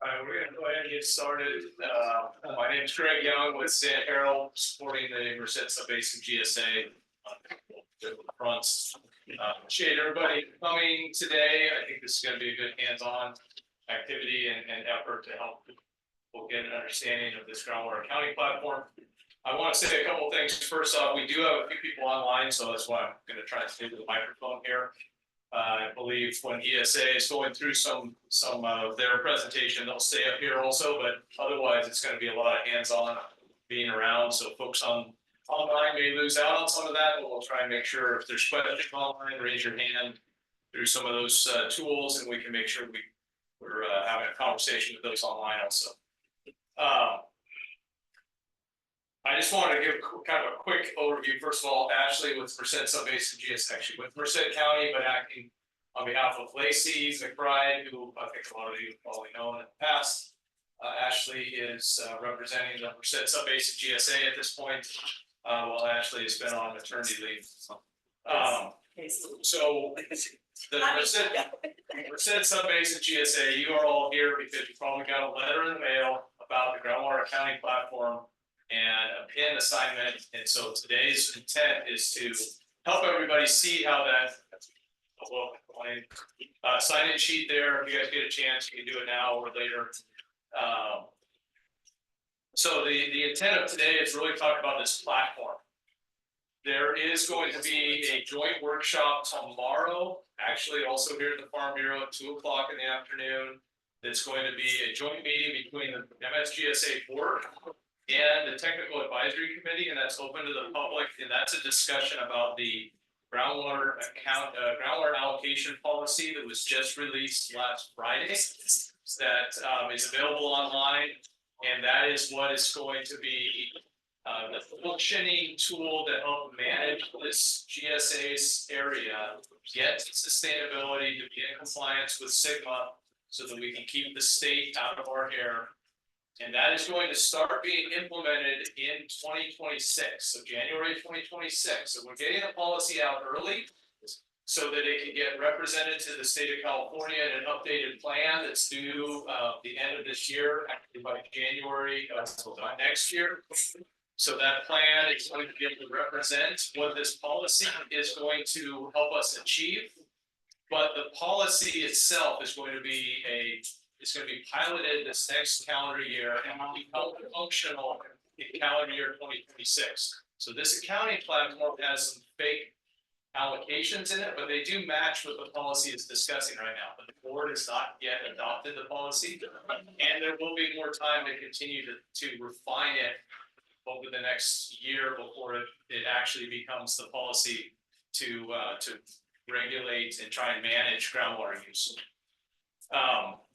All right, we're gonna go ahead and get started. My name is Greg Young with San Harold, supporting the Merced Subbasin GSA. The fronts. Appreciate everybody coming today. I think this is gonna be a good hands-on activity and effort to help people get an understanding of this groundwater accounting platform. I want to say a couple of things. First off, we do have a few people online, so that's why I'm gonna try to stay to the microphone here. I believe when ESA is going through some of their presentation, they'll stay up here also, but otherwise it's going to be a lot of hands-on being around. So folks online may lose out on some of that, but we'll try and make sure if there's questions online, raise your hand through some of those tools, and we can make sure we're having a conversation with those online also. I just wanted to give kind of a quick overview. First of all, Ashley with Merced Subbasin GS, actually with Merced County, but acting on behalf of Lacey McBride, who I think a lot of you have probably known in the past. Ashley is representing the Merced Subbasin GSA at this point, while Ashley has been on maternity leave. So the Merced Subbasin GSA, you are all here because you probably got a letter in the mail about the groundwater accounting platform and a PIN assignment. And so today's intent is to help everybody see how that sign-in sheet there. If you guys get a chance, you can do it now or later. So the intent of today is really talk about this platform. There is going to be a joint workshop tomorrow, actually also here at the Farm Bureau at 2 o'clock in the afternoon. It's going to be a joint meeting between the MSGSA board and the technical advisory committee, and that's open to the public, and that's a discussion about the groundwater allocation policy that was just released last Friday. That is available online, and that is what is going to be the functioning tool that help manage this GSA's area, get sustainability to be in compliance with Sigma, so that we can keep the state out of our hair. And that is going to start being implemented in 2026, so January 2026. So we're getting the policy out early so that it can get represented to the state of California in an updated plan that's due the end of this year, actually by January next year. So that plan is going to be able to represent what this policy is going to help us achieve. But the policy itself is going to be it's going to be piloted this next calendar year and will become functional in calendar year 2026. So this accounting platform has some fake allocations in it, but they do match what the policy is discussing right now. But the board has not yet adopted the policy, and there will be more time to continue to refine it over the next year before it actually becomes the policy to regulate and try and manage groundwater use.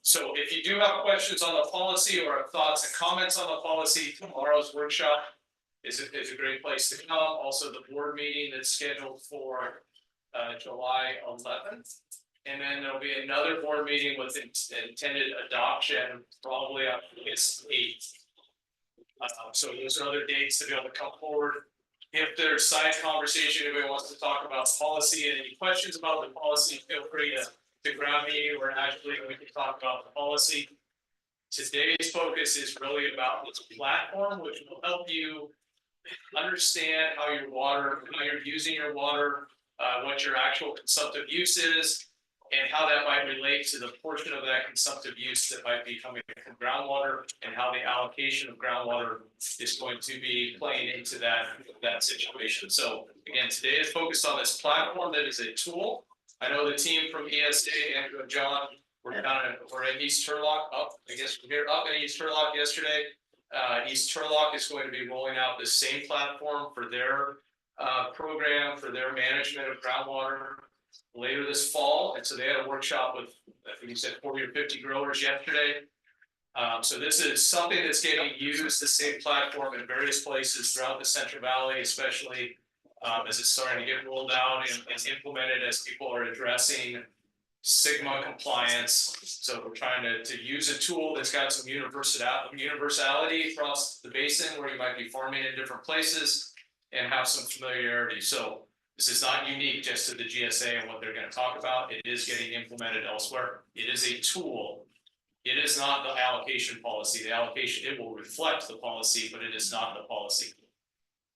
So if you do have questions on the policy or thoughts and comments on the policy, tomorrow's workshop is a great place to come. Also, the board meeting that's scheduled for July 11th. And then there'll be another board meeting with intended adoption probably on August 8th. So those are other dates to be able to come forward. If there's side conversation, anybody wants to talk about policy and any questions about the policy, feel free to grab me or Ashley, we can talk about the policy. Today's focus is really about this platform, which will help you understand how you're using your water, what your actual consumptive use is, and how that might relate to the portion of that consumptive use that might be coming from groundwater, and how the allocation of groundwater is going to be playing into that situation. So again, today is focused on this platform that is a tool. I know the team from ESA, Andrew and John, we're in East Turlock, we're up in East Turlock yesterday. East Turlock is going to be rolling out the same platform for their program, for their management of groundwater later this fall. And so they had a workshop with, I think you said 40 or 50 growers yesterday. So this is something that's getting used, the same platform in various places throughout the Central Valley, especially as it's starting to get rolled out and implemented as people are addressing Sigma compliance. So we're trying to use a tool that's got some universality across the basin where you might be farming in different places and have some familiarity. So this is not unique just to the GSA and what they're going to talk about. It is getting implemented elsewhere. It is a tool It is not the allocation policy. The allocation, it will reflect the policy, but it is not the policy.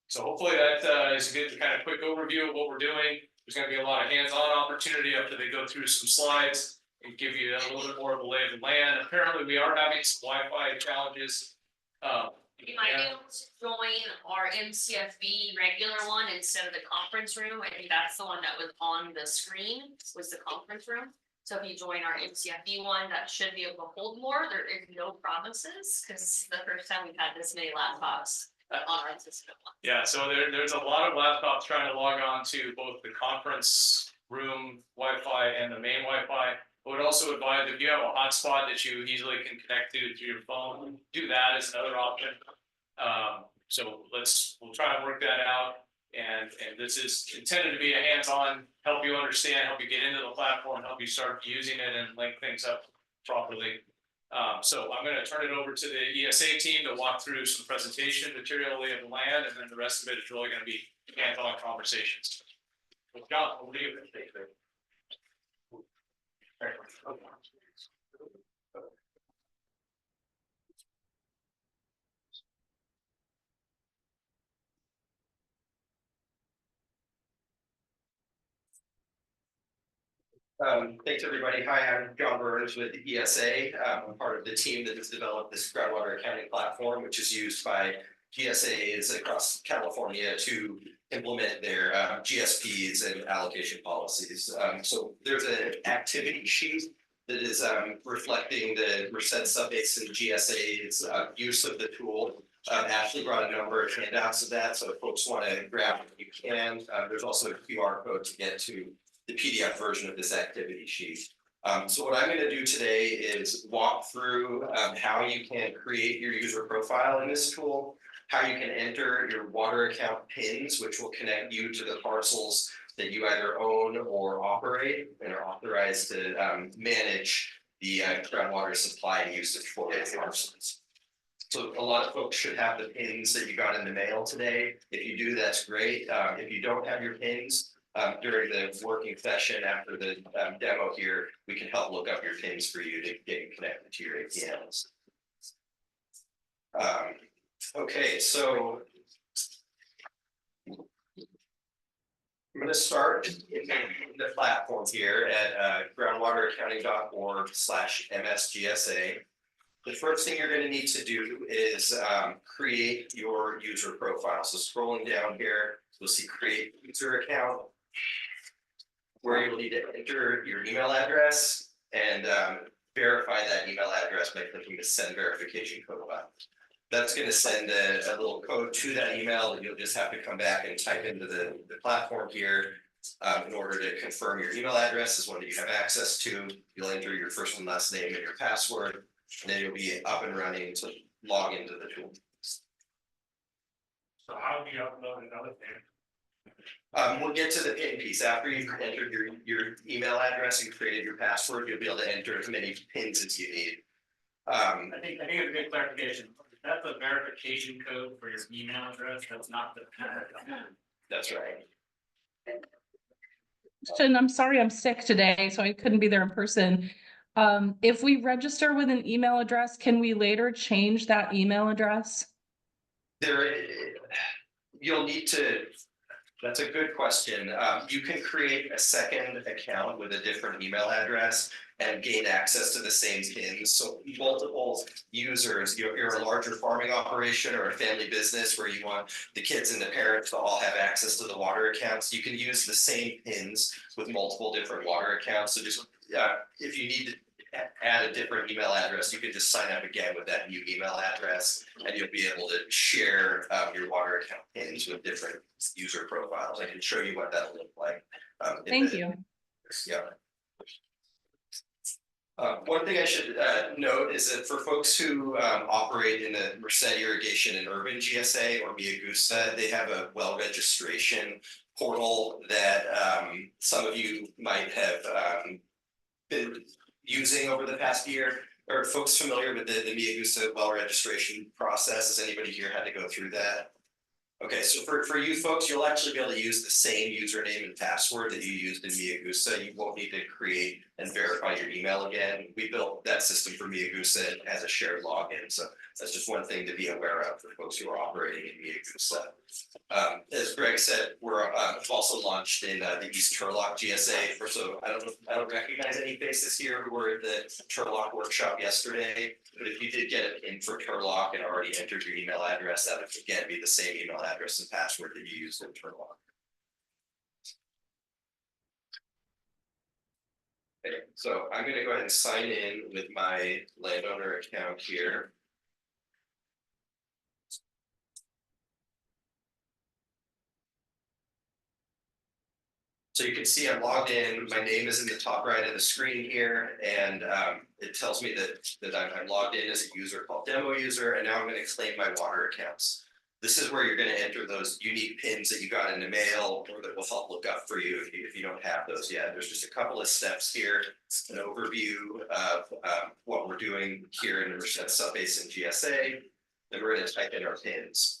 So hopefully that is a good kind of quick overview of what we're doing. There's going to be a lot of hands-on opportunity after they go through some slides and give you a little bit more of the lay of the land. Apparently, we are having some Wi-Fi challenges. You might be able to join our MCFB regular one instead of the conference room. I think that's the one that was on the screen, was the conference room. So if you join our MCFB one, that should be able to hold more. There is no promises, because the first time we've had this many laptops on our system. Yeah, so there's a lot of laptops trying to log on to both the conference room Wi-Fi and the main Wi-Fi. I would also advise, if you have a hotspot that you easily can connect to through your phone, do that as another option. So we'll try to work that out. And this is intended to be a hands-on, help you understand, help you get into the platform, help you start using it and link things up properly. So I'm going to turn it over to the ESA team to walk through some presentation material of the land, and then the rest of it is really going to be hands-on conversations. Well, John, over to you. Thanks everybody. Hi, I'm John Burns with ESA. I'm part of the team that has developed this groundwater accounting platform, which is used by GSAs across California to implement their GSPs and allocation policies. So there's an activity sheet that is reflecting the Merced Subbasin GSA's use of the tool. Ashley brought a number of handouts of that, so if folks want to grab it, you can. There's also a QR code to get to the PDF version of this activity sheet. So what I'm going to do today is walk through how you can create your user profile in this tool, how you can enter your water account PINs, which will connect you to the parcels that you either own or operate and are authorized to manage the groundwater supply and usage for those parcels. So a lot of folks should have the PINs that you got in the mail today. If you do, that's great. If you don't have your PINs, during the working session after the demo here, we can help look up your PINs for you to get you connected to your APMs. Okay, so I'm going to start in the platform here at groundwateraccounting.org/MSGSA. The first thing you're going to need to do is create your user profile. So scrolling down here, you'll see create user account, where you'll need to enter your email address and verify that email address by clicking the send verification code button. That's going to send a little code to that email that you'll just have to come back and type into the platform here in order to confirm your email address is one that you have access to. You'll enter your first and last name and your password, and then you'll be up and running to log into the tool. So how do you upload another thing? We'll get to the PIN piece. After you've entered your email address and created your password, you'll be able to enter as many PINs as you need. I think it's a good clarification. That's a verification code for your email address. That's not the PIN. That's right. I'm sorry, I'm sick today, so I couldn't be there in person. If we register with an email address, can we later change that email address? You'll need to. That's a good question. You can create a second account with a different email address and gain access to the same PINs. So multiple users, you're a larger farming operation or a family business where you want the kids and the parents to all have access to the water accounts. You can use the same PINs with multiple different water accounts. So just if you need to add a different email address, you can just sign up again with that new email address, and you'll be able to share your water account PINs with different user profiles. I can show you what that'll look like. Thank you. Yeah. One thing I should note is that for folks who operate in the Merced Irrigation and Urban GSA or MSGSA, they have a well registration portal that some of you might have been using over the past year. Are folks familiar with the MSGSA well registration process? Has anybody here had to go through that? Okay, so for you folks, you'll actually be able to use the same username and password that you used in MiaGusa. You won't need to create and verify your email again. We built that system for MiaGusa as a shared login, so that's just one thing to be aware of for folks who are operating in MiaGusa. As Greg said, we're also launched in the East Turlock GSA. So I don't recognize any faces here who were at the Turlock workshop yesterday. But if you did get it in for Turlock and already entered your email address, that would again be the same email address and password that you used in Turlock. Okay, so I'm going to go ahead and sign in with my landowner account here. So you can see I'm logged in, my name is in the top right of the screen here, and it tells me that I'm logged in as a user called demo user, and now I'm going to claim my water accounts. This is where you're going to enter those unique pins that you got in the mail or that will help look up for you if you don't have those yet. There's just a couple of steps here, an overview of what we're doing here in the Merced Subbasin GSA, then we're going to type in our pins.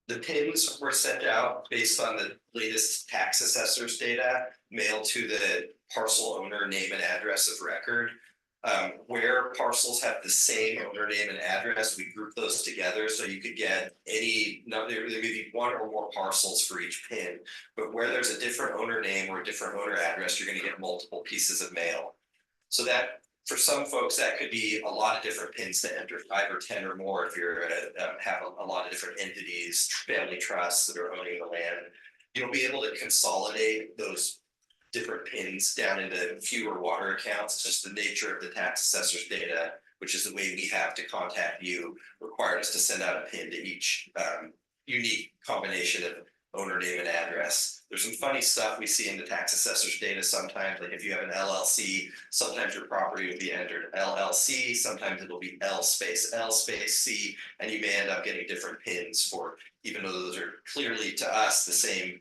The pins were sent out based on the latest tax assessor's data mailed to the parcel owner name and address of record. Where parcels have the same owner name and address, we group those together so you could get any number, there may be one or more parcels for each pin, but where there's a different owner name or a different owner address, you're going to get multiple pieces of mail. So that for some folks, that could be a lot of different pins to enter, 5 or 10 or more if you're have a lot of different entities, family trusts that are owning the land. You'll be able to consolidate those different pins down into fewer water accounts. It's just the nature of the tax assessor's data, which is the way we have to contact you, required us to send out a pin to each unique combination of owner name and address. There's some funny stuff we see in the tax assessor's data sometimes, like if you have an LLC, sometimes your property will be entered LLC, sometimes it'll be L space C, and you may end up getting different pins for, even though those are clearly to us the same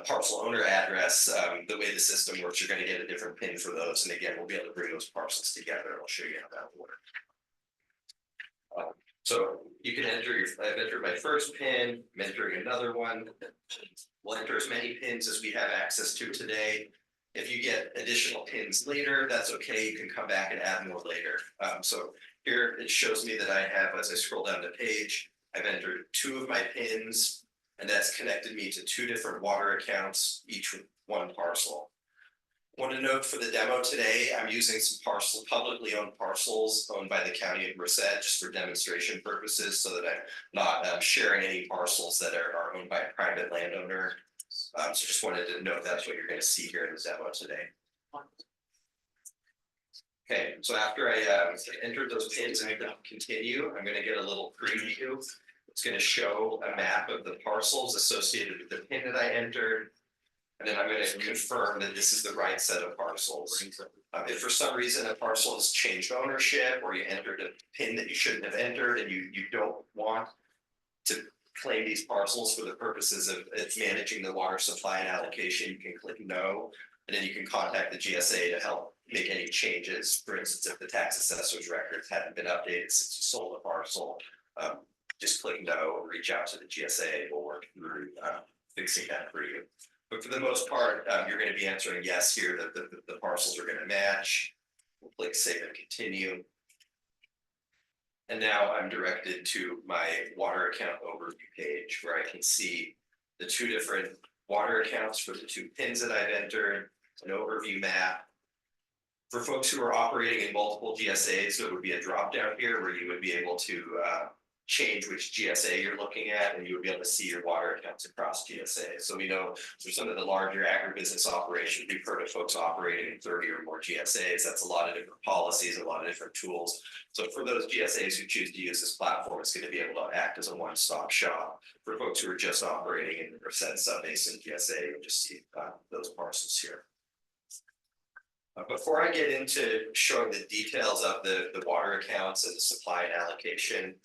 parcel owner address. The way the system works, you're going to get a different pin for those, and again, we'll be able to bring those parcels together. I'll show you how that will work. So you can enter I've entered my first pin, I'm entering another one. We'll enter as many pins as we have access to today. If you get additional pins later, that's okay. You can come back and add more later. So here it shows me that I have, as I scroll down the page, I've entered 2 of my pins, and that's connected me to 2 different water accounts, each with 1 parcel. Want to note for the demo today, I'm using some publicly owned parcels owned by the county of Merced just for demonstration purposes, so that I'm not sharing any parcels that are owned by a private landowner. So just wanted to note that's what you're going to see here in the demo today. Okay, so after I entered those pins and I continue, I'm going to get a little preview. It's going to show a map of the parcels associated with the pin that I entered. And then I'm going to confirm that this is the right set of parcels. If for some reason a parcel has changed ownership, or you entered a pin that you shouldn't have entered and you don't want to claim these parcels for the purposes of managing the water supply and allocation, you can click no, and then you can contact the GSA to help make any changes. For instance, if the tax assessor's records haven't been updated since you sold the parcel, just click no, reach out to the GSA, we'll work through fixing that for you. But for the most part, you're going to be answering yes here, that the parcels are going to match. We'll click save and continue. And now I'm directed to my water account overview page, where I can see the 2 different water accounts for the 2 pins that I've entered, an overview map. For folks who are operating in multiple GSAs, there would be a drop down here where you would be able to change which GSA you're looking at, and you would be able to see your water accounts across GSA. So we know for some of the larger agribusiness operations, we've heard of folks operating in 30 or more GSAs. That's a lot of different policies, a lot of different tools. So for those GSAs who choose to use this platform, it's going to be able to act as a one-stop shop. For folks who are just operating in the Merced Subbasin GSA, you'll just see those parcels here. Before I get into showing the details of the water accounts and the supply and allocation,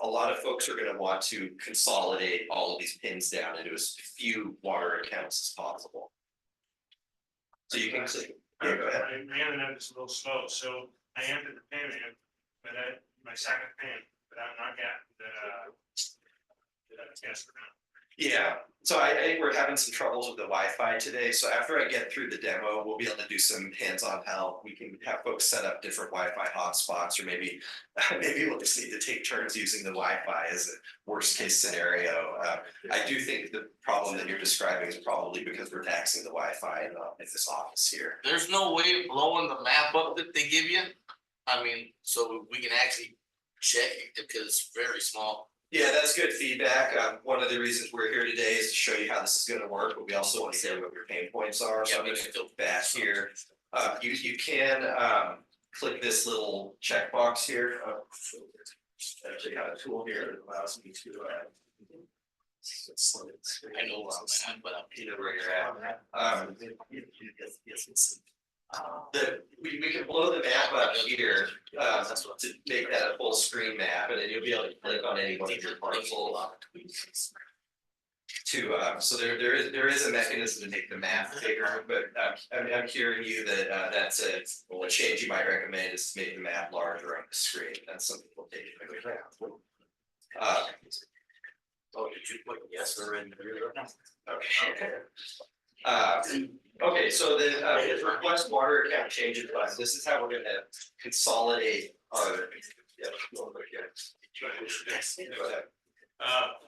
a lot of folks are going to want to consolidate all of these pins down into as few water accounts as possible. So you can click. Yeah, go ahead. My internet is a little slow, so I entered the pin in, but my second pin, but I'm not getting the test around. Yeah, so I think we're having some troubles with the Wi-Fi today, so after I get through the demo, we'll be able to do some hands-on help. We can have folks set up different Wi-Fi hotspots, or maybe we'll just need to take turns using the Wi-Fi as a worst case scenario. I do think the problem that you're describing is probably because we're taxing the Wi-Fi in this office here. There's no way of blowing the map up that they give you. I mean, so we can actually check it because it's very small. Yeah, that's good feedback. One of the reasons we're here today is to show you how this is gonna work, but we also want to hear what your pain points are, so I'm gonna go back here. You can click this little checkbox here. Actually got a tool here that allows me to I know where I'm at, but you know where you're at. We can blow the map up here, to make that a full screen map, and then you'll be able to click on any one of your parcels. So there is a mechanism to make the map bigger, but I'm hearing you that that's a change you might recommend is to make the map larger on the screen. That's something we'll take into account. oh, did you put yes or in? Okay. Okay, so the request water account changes button, this is how we're gonna consolidate our. Yeah, go ahead.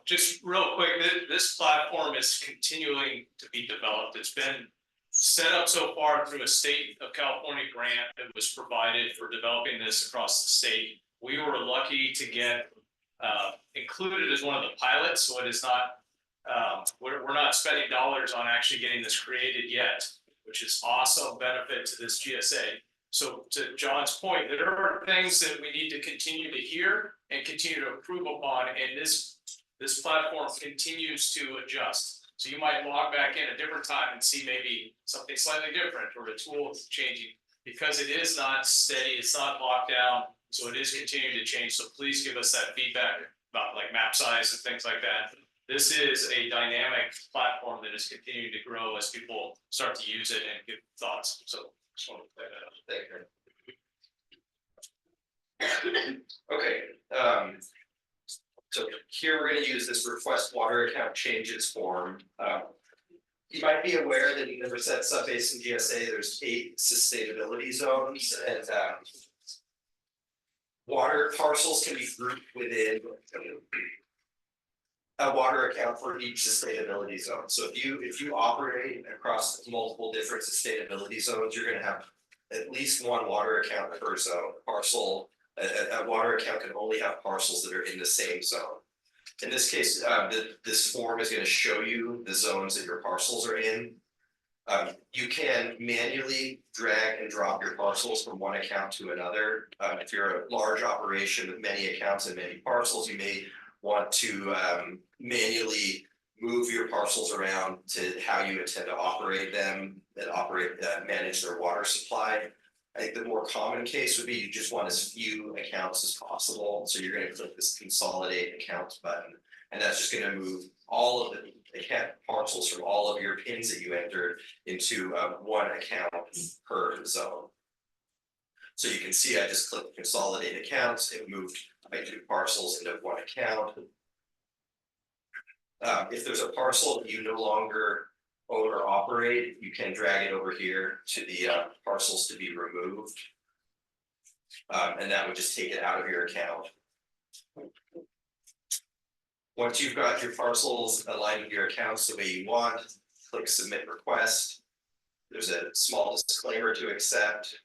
Just real quick, this platform is continuing to be developed. It's been set up so far through a state of California grant that was provided for developing this across the state. We were lucky to get included as one of the pilots, so it is not, we're not spending dollars on actually getting this created yet, which is awesome benefit to this GSA. So to John's point, there are things that we need to continue to hear and continue to improve upon, and this platform continues to adjust. So you might log back in a different time and see maybe something slightly different, or the tool is changing, because it is not steady, it's not locked down, so it is continuing to change. So please give us that feedback about like map size and things like that. This is a dynamic platform that is continuing to grow as people start to use it and give thoughts. So just want to play that out. Thank you. Okay, so here we're gonna use this request water account changes form. You might be aware that in the Merced Subbasin GSA, there's 8 sustainability zones, and water parcels can be grouped within a water account for each sustainability zone. So if you operate across multiple different sustainability zones, you're gonna have at least one water account per zone parcel. A water account can only have parcels that are in the same zone. In this case, this form is gonna show you the zones that your parcels are in. You can manually drag and drop your parcels from one account to another. If you're a large operation with many accounts and many parcels, you may want to manually move your parcels around to how you intend to operate them, and manage their water supply. I think the more common case would be you just want as few accounts as possible, so you're gonna click this consolidate accounts button, and that's just gonna move all of the account parcels from all of your pins that you entered into one account per zone. So you can see I just clicked consolidate accounts, it moved my 2 parcels into one account. If there's a parcel that you no longer own or operate, you can drag it over here to the parcels to be removed. And that would just take it out of your account. Once you've got your parcels aligned with your accounts the way you want, click submit request. There's a small disclaimer to accept.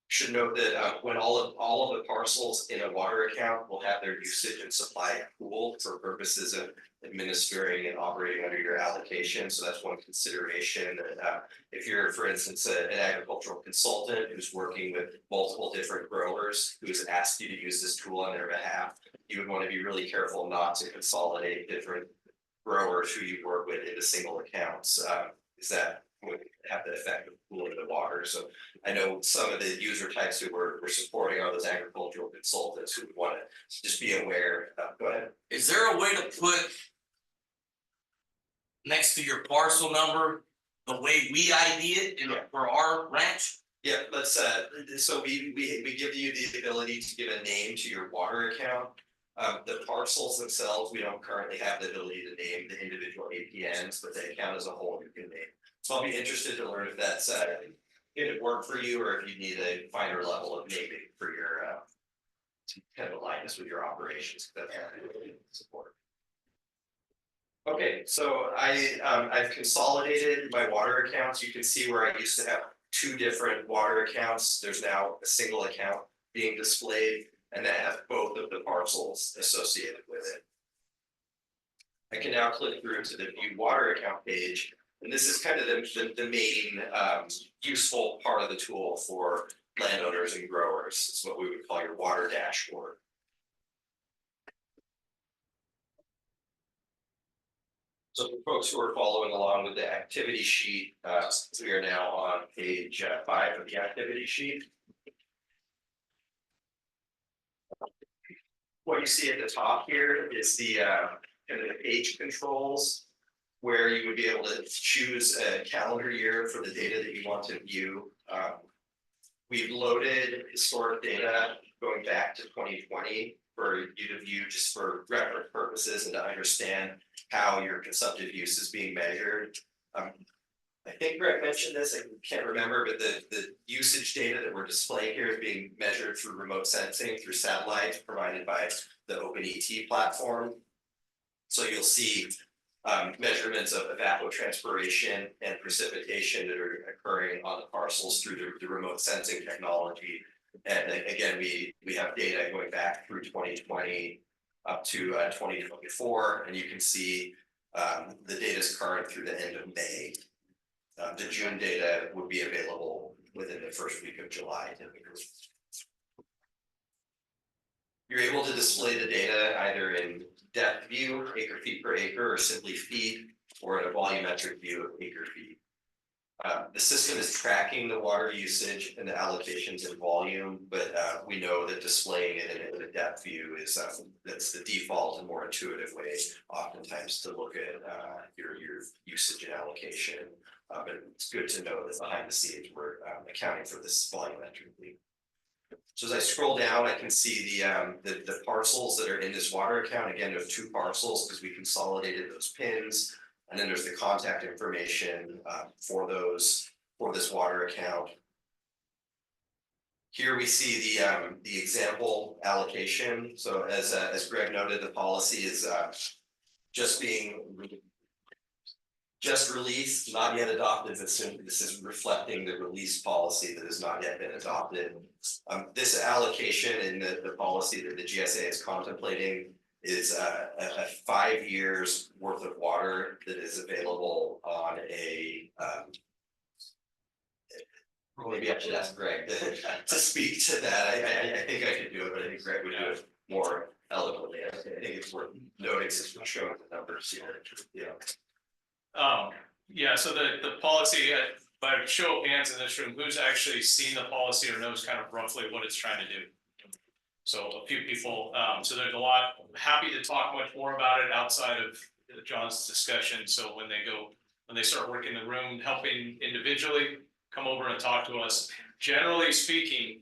Should note that when all of the parcels in a water account will have their usage and supply pooled for purposes of administering and operating under your allocation. So that's one consideration. If you're, for instance, an agricultural consultant who's working with multiple different growers who's asked you to use this tool on their behalf, you would want to be really careful not to consolidate different growers who you work with into single accounts. Is that would have the effect of cooling the water. So I know some of the user types who we're supporting are those agricultural consultants who would want to just be aware. Go ahead. Is there a way to put next to your parcel number the way we ID it for our ranch? Yeah, let's, so we give you the ability to give a name to your water account. The parcels themselves, we don't currently have the ability to name the individual APNs, but the account as a whole you can name. So I'll be interested to learn if that's, if it worked for you, or if you need a finer level of naming for your, to kind of align this with your operations, that's really support. Okay, so I've consolidated my water accounts. You can see where I used to have two different water accounts. There's now a single account being displayed, and that has both of the parcels associated with it. I can now click through to the view water account page, and this is kind of the main useful part of the tool for landowners and growers. It's what we would call your water dashboard. So for folks who are following along with the activity sheet, we are now on page 5 of the activity sheet. What you see at the top here is the kind of the page controls, where you would be able to choose a calendar year for the data that you want to view. We've loaded historic data going back to 2020 for you to view, just for reference purposes and to understand how your consumptive use is being measured. I think Greg mentioned this, I can't remember, but the usage data that we're displaying here is being measured through remote sensing through satellites provided by the OpenET platform. So you'll see measurements of evapotranspiration and precipitation that are occurring on the parcels through the remote sensing technology. And again, we have data going back through 2020 up to 2024, and you can see the data is current through the end of May. The June data would be available within the first week of July typically. You're able to display the data either in depth view, acre feet per acre, or simply feet, or in a volumetric view of acre feet. The system is tracking the water usage and the allocations in volume, but we know that displaying it in a depth view is that's the default and more intuitive way oftentimes to look at your usage and allocation. But it's good to know that behind the scenes we're accounting for this volumetrically. So as I scroll down, I can see the parcels that are in this water account. Again, there's two parcels because we consolidated those pins. And then there's the contact information for this water account. Here we see the example allocation. So as Greg noted, the policy is just released, not yet adopted, but soon this is reflecting the release policy that has not yet been adopted. This allocation in the policy that the GSA is contemplating is a 5 years worth of water that is available on a maybe I should ask Greg to speak to that. I think I could do it, but I think Greg would do it more eloquently. I think it's worth noting since we're showing the numbers here. Yeah, so the policy, by show of hands in this room, who's actually seen the policy or knows kind of roughly what it's trying to do? So a few people, so there's a lot. I'm happy to talk much more about it outside of John's discussion. So when they start working the room, helping individually, come over and talk to us. Generally speaking,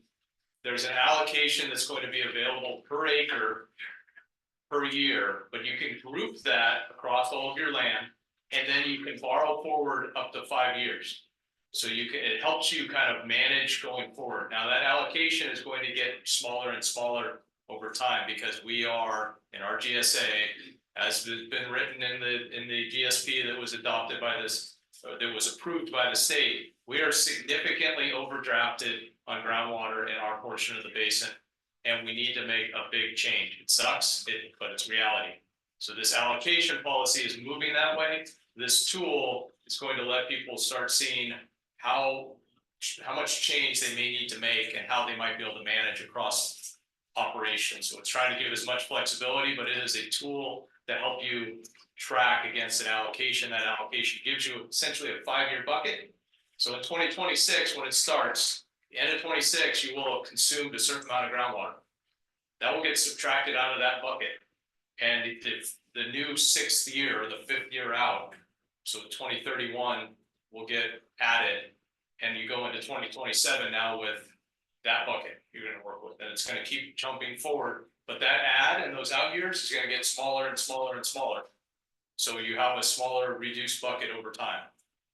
there's an allocation that's going to be available per acre per year, but you can group that across all of your land, and then you can borrow forward up to 5 years. So it helps you kind of manage going forward. Now that allocation is going to get smaller and smaller over time because we are in our GSA, as has been written in the GSP that was adopted by this, or that was approved by the state. We are significantly overdrafted on groundwater in our portion of the basin, and we need to make a big change. It sucks, but it's reality. So this allocation policy is moving that way. This tool is going to let people start seeing how much change they may need to make and how they might be able to manage across operations. So it's trying to give as much flexibility, but it is a tool to help you track against an allocation. That allocation gives you essentially a 5-year bucket. So in 2026, when it starts, the end of 26, you will have consumed a certain amount of groundwater. That will get subtracted out of that bucket. And if the new 6th year or the 5th year out, so 2031 will get added, And you go into 2027 now with that bucket you're gonna work with, and it's gonna keep jumping forward. But that add in those out years is gonna get smaller and smaller and smaller. So you have a smaller reduced bucket over time.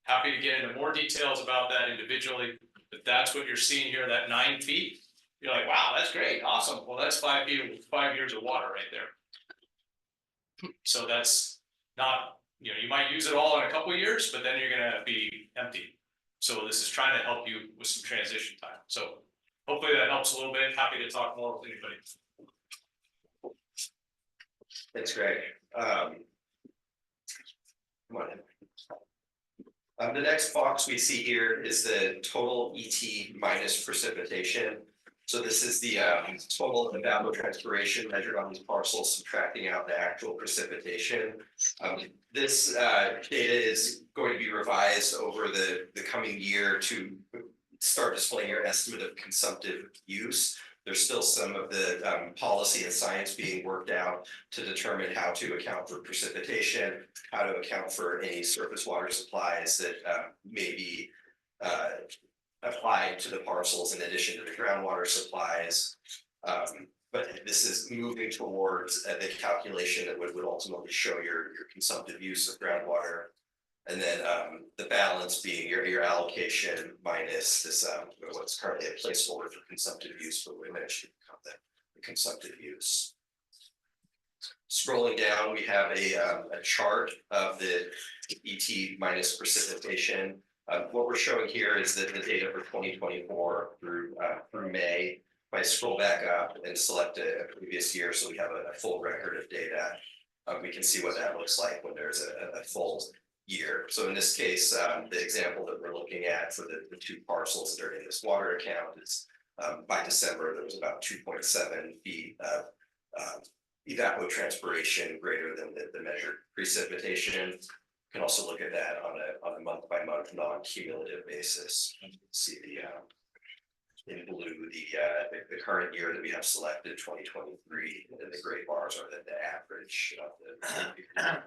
Happy to get into more details about that individually, but that's what you're seeing here, that 9 feet. You're like, wow, that's great, awesome. Well, that's 5 feet, 5 years of water right there. So that's not, you know, you might use it all in a couple of years, but then you're gonna be empty. So this is trying to help you with some transition time. So hopefully that helps a little bit. Happy to talk more with anybody. Thanks, Greg. Come on in. The next box we see here is the total ET minus precipitation. So this is the total evapotranspiration measured on these parcels, subtracting out the actual precipitation. This data is going to be revised over the coming year to start displaying your estimate of consumptive use. There's still some of the policy and science being worked out to determine how to account for precipitation, how to account for any surface water supplies that may be applied to the parcels in addition to the groundwater supplies. But this is moving towards the calculation that would ultimately show your consumptive use of groundwater. And then the balance being your allocation minus this what's currently a placeholder for consumptive use, but we mentioned the consumptive use. Scrolling down, we have a chart of the ET minus precipitation. What we're showing here is the data for 2024 through May. If I scroll back up and select a previous year, so we have a full record of data, we can see what that looks like when there's a full year. So in this case, the example that we're looking at for the 2 parcels that are in this water account is by December, there was about 2.7 feet of evapotranspiration greater than the measured precipitation. You can also look at that on a month by month non-cumulative basis. You can see in blue the current year that we have selected, 2023, and then the gray bars are the average of the.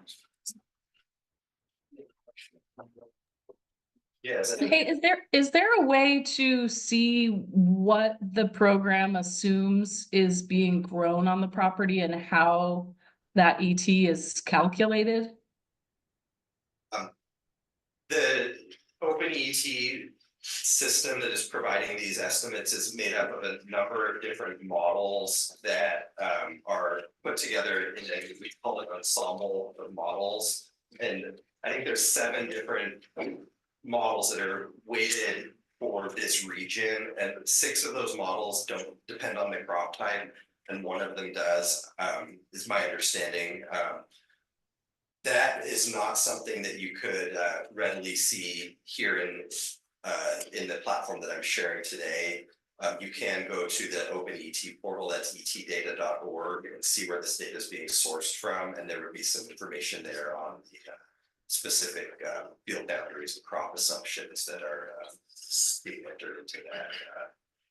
Yes. Hey, is there a way to see what the program assumes is being grown on the property and how that ET is calculated? The open ET system that is providing these estimates is made up of a number of different models that are put together in we call it ensemble of models. And I think there's 7 different models that are weighted for this region, and 6 of those models don't depend on the crop type, and 1 of them does, is my understanding. That is not something that you could readily see here in the platform that I'm sharing today. You can go to the Open ET portal, that's etdata.org, and see where this data is being sourced from, and there would be some information there on the specific field boundaries and crop assumptions that are being entered into that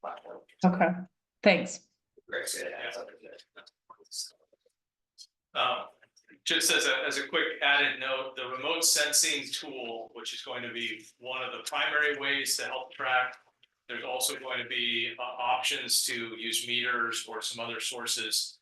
platform. Okay, thanks. Great. Just as a quick added note, the remote sensing tool, which is going to be one of the primary ways to help track. There's also going to be options to use meters or some other sources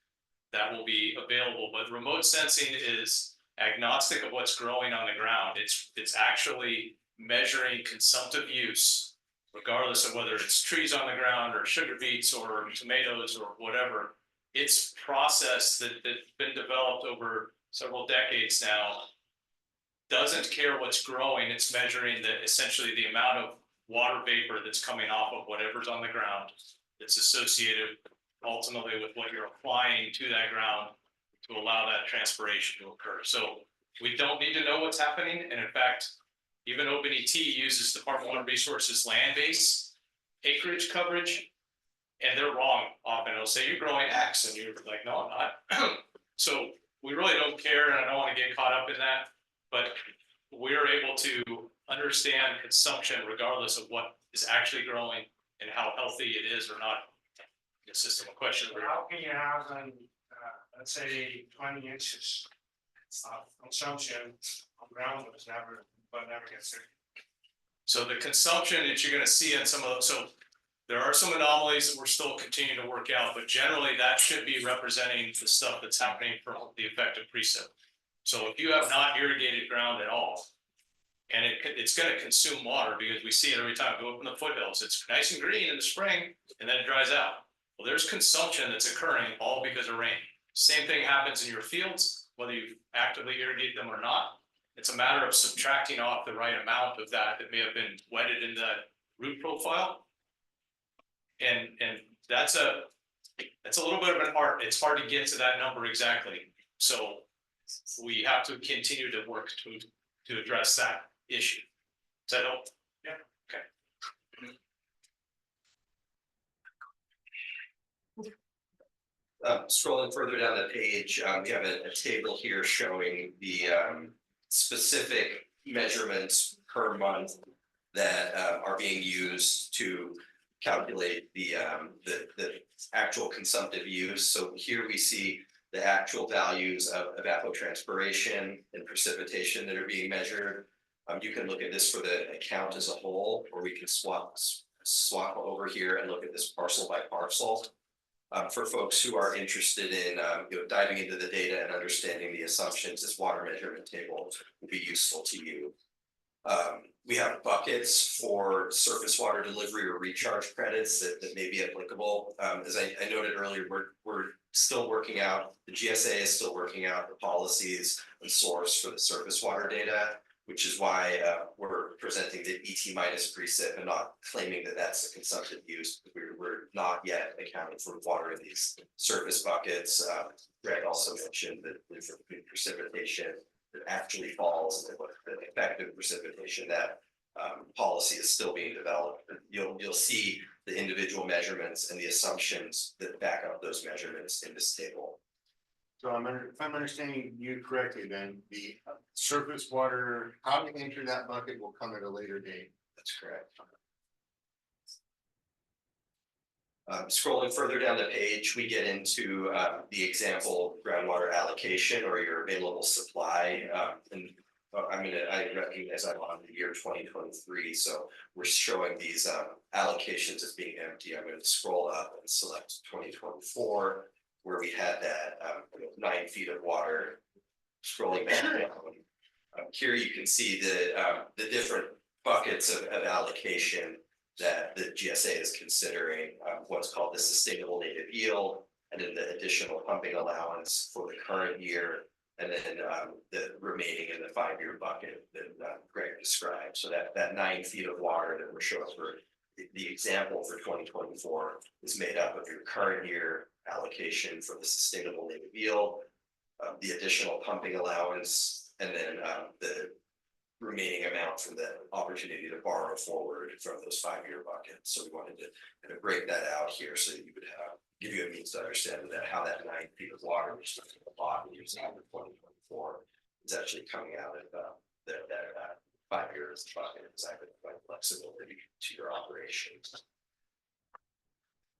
that will be available, but remote sensing is agnostic of what's growing on the ground. It's actually measuring consumptive use, regardless of whether it's trees on the ground or sugar beets or tomatoes or whatever. It's process that's been developed over several decades now. Doesn't care what's growing, it's measuring essentially the amount of water vapor that's coming off of whatever's on the ground. It's associated ultimately with what you're applying to that ground to allow that transpiration to occur. So we don't need to know what's happening. And in fact, even OpenET uses Department of Water Resources land base acreage coverage, and they're wrong often. It'll say you're growing X and you're like, no, I'm not. So we really don't care, and I don't want to get caught up in that, but we're able to understand consumption regardless of what is actually growing and how healthy it is or not. The system of question. How can you have let's say 20 inches of consumption on ground that never gets there? So the consumption that you're gonna see in some of those, so there are some anomalies that we're still continuing to work out, but generally that should be representing the stuff that's happening from the effective precip. So if you have not irrigated ground at all, and it's gonna consume water, because we see it every time we go up in the foothills, it's nice and green in the spring, and then it dries out. Well, there's consumption that's occurring all because of rain. Same thing happens in your fields, whether you actively irrigate them or not. It's a matter of subtracting off the right amount of that may have been wetted in that root profile. And that's a little bit of an art. It's hard to get to that number exactly. So we have to continue to work to address that issue. Does that help? Yeah. Okay. Scrolling further down the page, we have a table here showing the specific measurements per month that are being used to calculate the actual consumptive use. So here we see the actual values of evapotranspiration and precipitation that are being measured. You can look at this for the account as a whole, or we can swap over here and look at this parcel by parcel. For folks who are interested in diving into the data and understanding the assumptions, this water measurement table will be useful to you. We have buckets for surface water delivery or recharge credits that may be applicable. As I noted earlier, we're still working out, the GSA is still working out the policies and source for the surface water data, which is why we're presenting the ET minus precip and not claiming that that's the consumptive use. We're not yet accounting for water in these surface buckets. Greg also mentioned that the precipitation that actually falls and the effective precipitation, that policy is still being developed. You'll see the individual measurements and the assumptions that back up those measurements in this table. So if I'm understanding you correctly, then the surface water, how to enter that bucket will come at a later date. That's correct. Scrolling further down the page, we get into the example groundwater allocation or your available supply. I recognize I'm on the year 2023, so we're showing these allocations as being empty. I'm going to scroll up and select 2024, where we had that 9 feet of water. Scrolling back down, here you can see the different buckets of allocation that the GSA is considering, what's called the sustainable native yield, and then the additional pumping allowance for the current year, and then the remaining in the 5-year bucket that Greg described. So that 9 feet of water that we're showing for the example for 2024 is made up of your current year allocation for the sustainable native yield, the additional pumping allowance, and then the remaining amount from the opportunity to borrow forward from those 5-year buckets. So we wanted to kind of break that out here so that you would give you a means to understand that how that 9 feet of water, which is a lot when you're saying 2024, is actually coming out of that 5 years bucket. It's actually quite flexibility to your operations.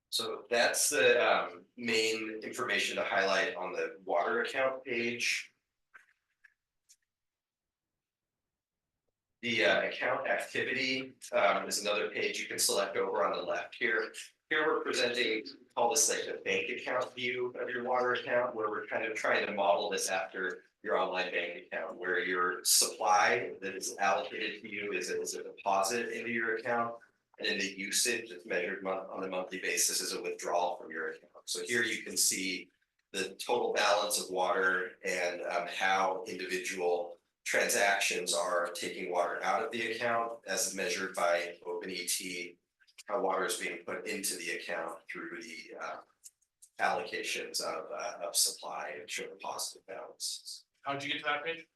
So that's the main information to highlight on the water account page. The account activity is another page you can select over on the left here. Here we're presenting, call this like a bank account view of your water account, where we're kind of trying to model this after your online bank account, where your supply that is allocated to you is a deposit into your account, and then the usage that's measured on a monthly basis is a withdrawal from your account. So here you can see the total balance of water and how individual transactions are taking water out of the account as measured by OpenET, how water is being put into the account through the allocations of supply and show the positive balance. How'd you get to that page?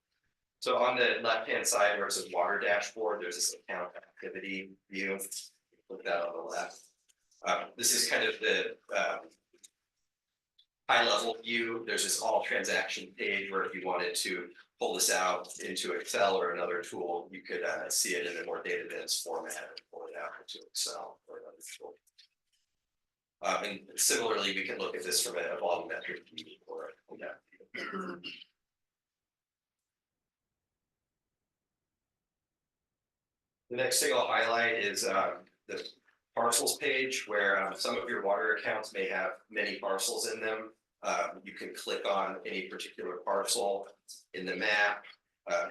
So on the left-hand side where it says water dashboard, there's this account activity view. Put that on the left. This is kind of the high-level view. There's this all transaction page where if you wanted to pull this out into Excel or another tool, you could see it in a more data-dense format and pull it out into Excel or another tool. And similarly, we can look at this from a volumetric view or view. The next thing I'll highlight is the parcels page where some of your water accounts may have many parcels in them. You can click on any particular parcel in the map.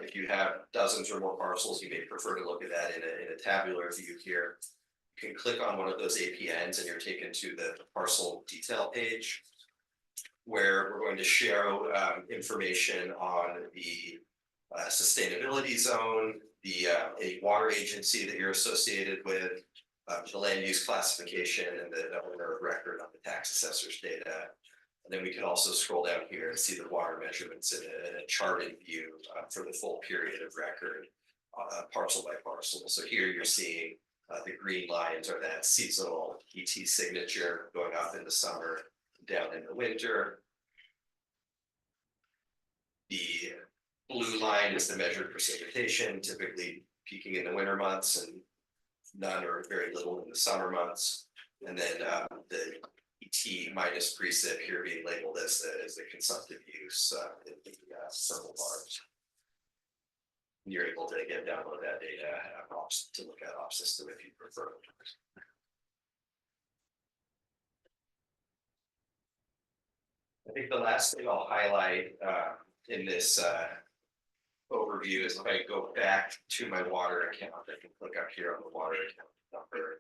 If you have dozens or more parcels, you may prefer to look at that in a tabular view here. You can click on one of those APNs and you're taken to the parcel detail page, where we're going to show information on the sustainability zone, the any water agency that you're associated with, the land use classification, and the owner of record on the tax assessor's data. And then we can also scroll down here and see the water measurements in a charted view for the full period of record, parcel by parcel. So here you're seeing the green lines are that seasonal ET signature going off in the summer, down in the winter. The blue line is the measured precipitation, typically peaking in the winter months and none or very little in the summer months. And then the ET minus precip here being labeled as the consumptive use in the purple bars. You're able to again download that data to look at off system if you prefer. I think the last thing I'll highlight in this overview is if I go back to my water account, I can click up here on the water account number.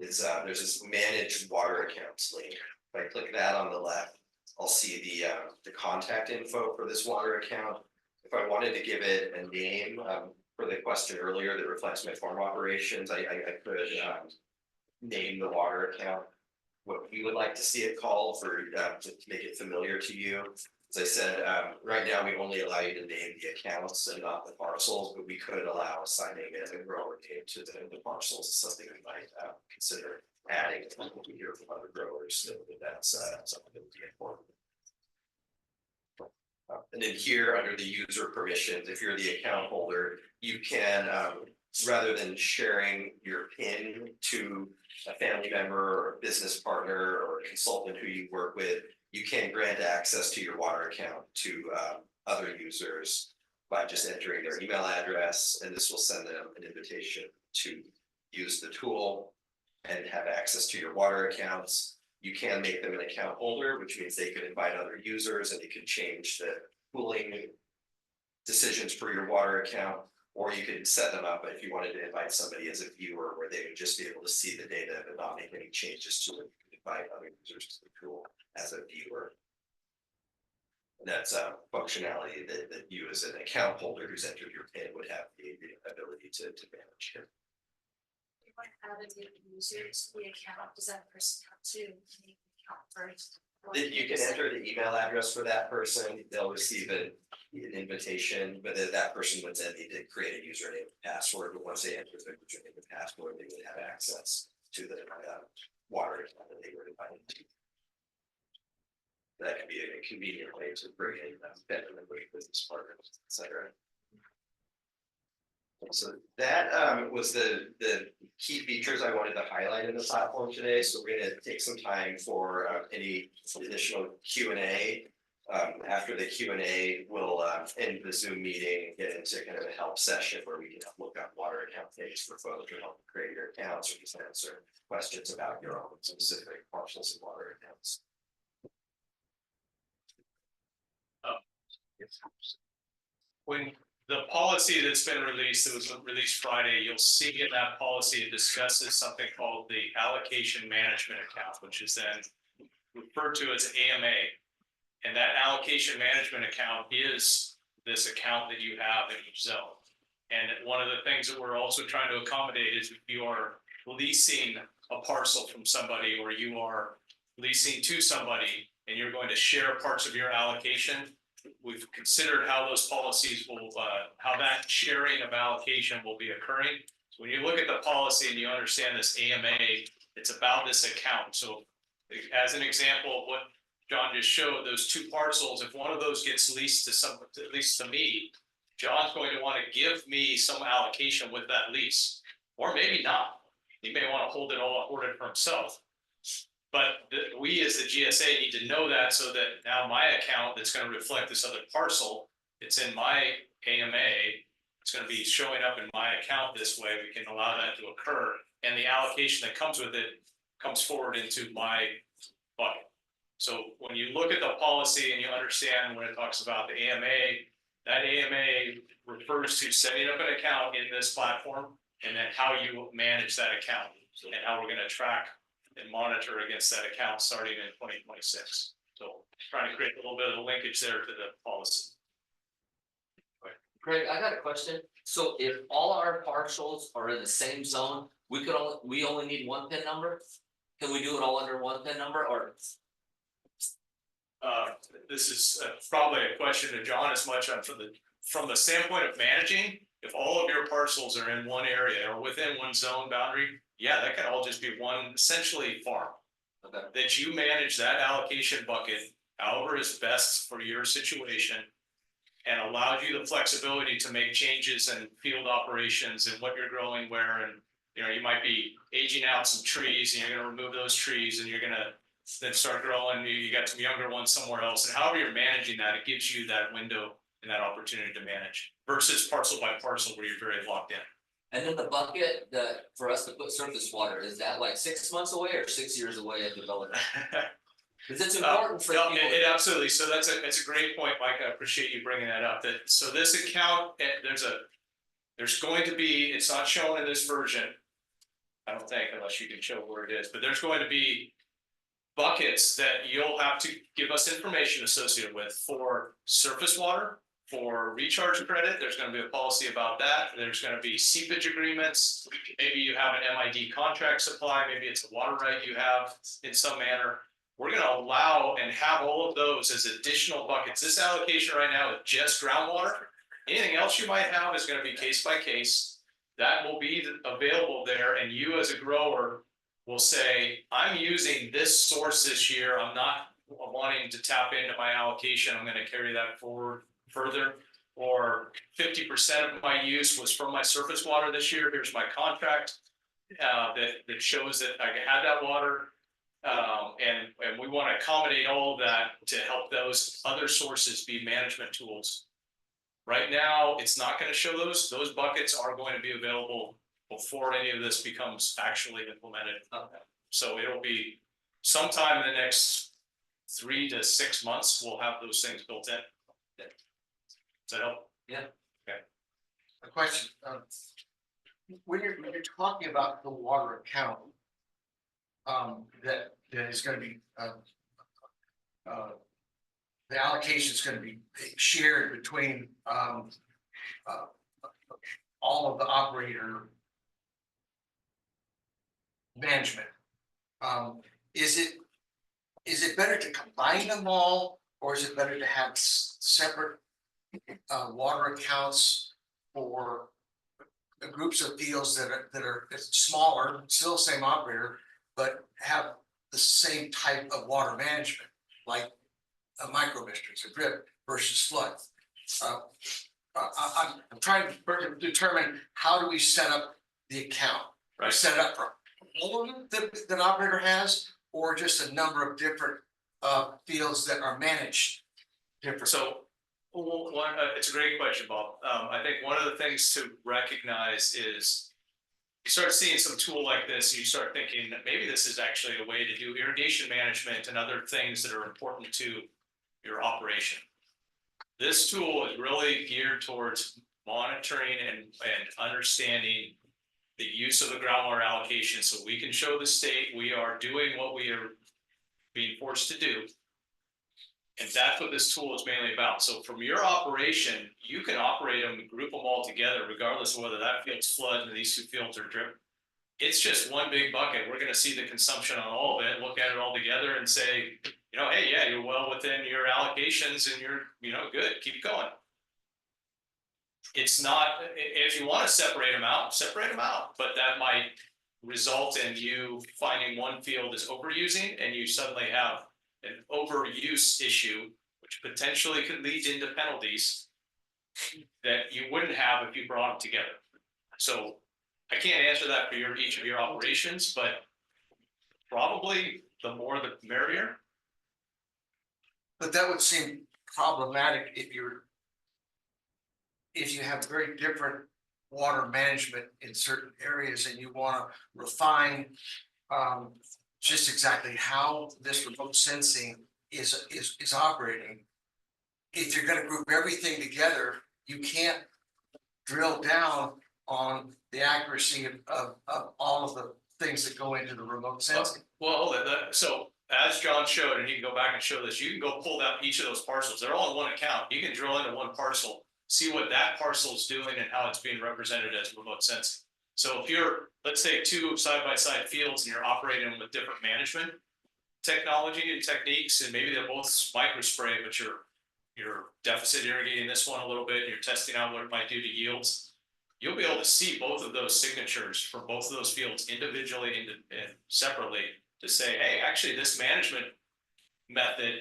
Is there's this manage water accounts link. If I click that on the left, I'll see the contact info for this water account. If I wanted to give it a name for the question earlier that reflects my farm operations, I could name the water account what you would like to see it called to make it familiar to you. As I said, right now we only allow you to name the accounts and not the parcels, but we could allow assigning a grower name to the parcels, something we might consider adding when we hear from other growers. So that's something that would be important. And then here under the user permissions, if you're the account holder, you can, rather than sharing your PIN to a family member or a business partner or a consultant who you work with, you can grant access to your water account to other users by just entering their email address, and this will send them an invitation to use the tool and have access to your water accounts. You can make them an account holder, which means they could invite other users and you can change the pooling decisions for your water account, or you could set them up if you wanted to invite somebody as a viewer where they would just be able to see the data but not make any changes to it. You could invite other users to the tool as a viewer. And that's a functionality that you as an account holder who's entered your PIN would have the ability to manage here. How to get users the account, does that person have to make the account first? You can enter the email address for that person, they'll receive an invitation, but then that person would then need to create a username and password, but once they enter their username and password, they would have access to the water account that they were invited to. That could be a convenient way to bring in better business partners, et cetera. So that was the key features I wanted to highlight in the platform today. So we're going to take some time for any additional Q&A. After the Q&A, we'll end the Zoom meeting, get into kind of a help session where we can look up water account names for folks to help create your accounts or just answer questions about your own specific parcels and water accounts. When the policy that's been released, that was released Friday, you'll see in that policy, it discusses something called the allocation management account, which is then referred to as AMA. And that allocation management account is this account that you have in each zone. And one of the things that we're also trying to accommodate is if you are leasing a parcel from somebody, or you are leasing to somebody and you're going to share parts of your allocation, we've considered how those policies will, how that sharing of allocation will be occurring. So when you look at the policy and you understand this AMA, it's about this account. So as an example of what John just showed, those two parcels, if one of those gets leased to someone, at least to me, John's going to want to give me some allocation with that lease, or maybe not. He may want to hold it all hoard it for himself. But we as the GSA need to know that, so that now my account that's going to reflect this other parcel, it's in my AMA, It's gonna be showing up in my account this way, we can allow that to occur, and the allocation that comes with it comes forward into my bucket. So when you look at the policy and you understand when it talks about the AMA, that AMA refers to setting up an account in this platform and then how you manage that account and how we're gonna track and monitor against that account starting in 2026. So trying to create a little bit of a linkage there to the policy. Greg, I got a question. So if all our parcels are in the same zone, we only need one PIN number? Can we do it all under one PIN number or? This is probably a question to John as much on from the standpoint of managing. If all of your parcels are in one area or within one zone boundary, yeah, that can all just be one essentially farm. Okay. That you manage that allocation bucket however is best for your situation. And allows you the flexibility to make changes in field operations and what you're growing where, and you might be aging out some trees and you're gonna remove those trees and you're gonna then start growing, you got some younger ones somewhere else, and however you're managing that, it gives you that window and that opportunity to manage versus parcel by parcel where you're very locked in. And then the bucket that for us to put surface water, is that like 6 months away or 6 years away of development? Cause it's important for No, people. it absolutely, so that's a great point, Mike, I appreciate you bringing that up, so this account, there's going to be, it's not shown in this version. I don't think, unless you can show where it is, but there's going to be buckets that you'll have to give us information associated with for surface water, for recharge credit, there's gonna be a policy about that, there's gonna be seepage agreements. Maybe you have an MID contract supply, maybe it's a water right you have in some manner. We're gonna allow and have all of those as additional buckets. This allocation right now is just groundwater. Anything else you might have is gonna be case by case. That will be available there, and you as a grower will say, I'm using this source this year, I'm not wanting to tap into my allocation, I'm gonna carry that forward further. Or 50% of my use was from my surface water this year, here's my contract that shows that I can have that water. And we want to accommodate all of that to help those other sources be management tools. Right now, it's not going to show those buckets are going to be available before any of this becomes actually implemented. So it'll be sometime in the next 3 to 6 months, we'll have those things built in. Does that help? Yeah. Okay. A question, when you're talking about the water account. That is gonna be, the allocation is gonna be shared between, all of the operator management. Is it better to combine them all, or is it better to have separate water accounts for the groups of fields that are smaller, still same operator, but have the same type of water management, like a micro districts, a drip versus flood? I'm trying to determine how do we set up the account, or set it up for all of them that an operator has, or just a number of different fields that are managed different. So it's a great question, Bob. I think one of the things to recognize is you start seeing some tool like this, you start thinking that maybe this is actually a way to do irrigation management and other things that are important to your operation. This tool is really geared towards monitoring and understanding the use of the groundwater allocation, so we can show the state we are doing what we are being forced to do. And that's what this tool is mainly about. So from your operation, you can operate them, group them all together, regardless of whether that field's flood and these two fields are drip. It's just one big bucket. We're gonna see the consumption on all of it, look at it all together and say, hey, yeah, you're well within your allocations and you're, good, keep going. It's not, if you wanna separate them out, but that might result in you finding one field is overusing and you suddenly have an overuse issue, which potentially could lead into penalties that you wouldn't have if you brought them together. So I can't answer that for each of your operations, but probably the more the merrier. But that would seem problematic if if you have very different water management in certain areas and you wanna refine. Just exactly how this remote sensing is operating. If you're gonna group everything together, you can't drill down on the accuracy of all of the things that go into the remote sensing. Well, so as John showed, and you can go back and show this, you can go pull down each of those parcels. They're all in one account. You can drill into one parcel, see what that parcel is doing and how it's being represented as remote sensing. So if you're, let's say, two side-by-side fields and you're operating them with different management technology and techniques, and maybe they're both microspray, but you're deficit irrigating this one a little bit, and you're testing out what it might do to yields. You'll be able to see both of those signatures from both of those fields individually and separately to say, hey, actually, this management method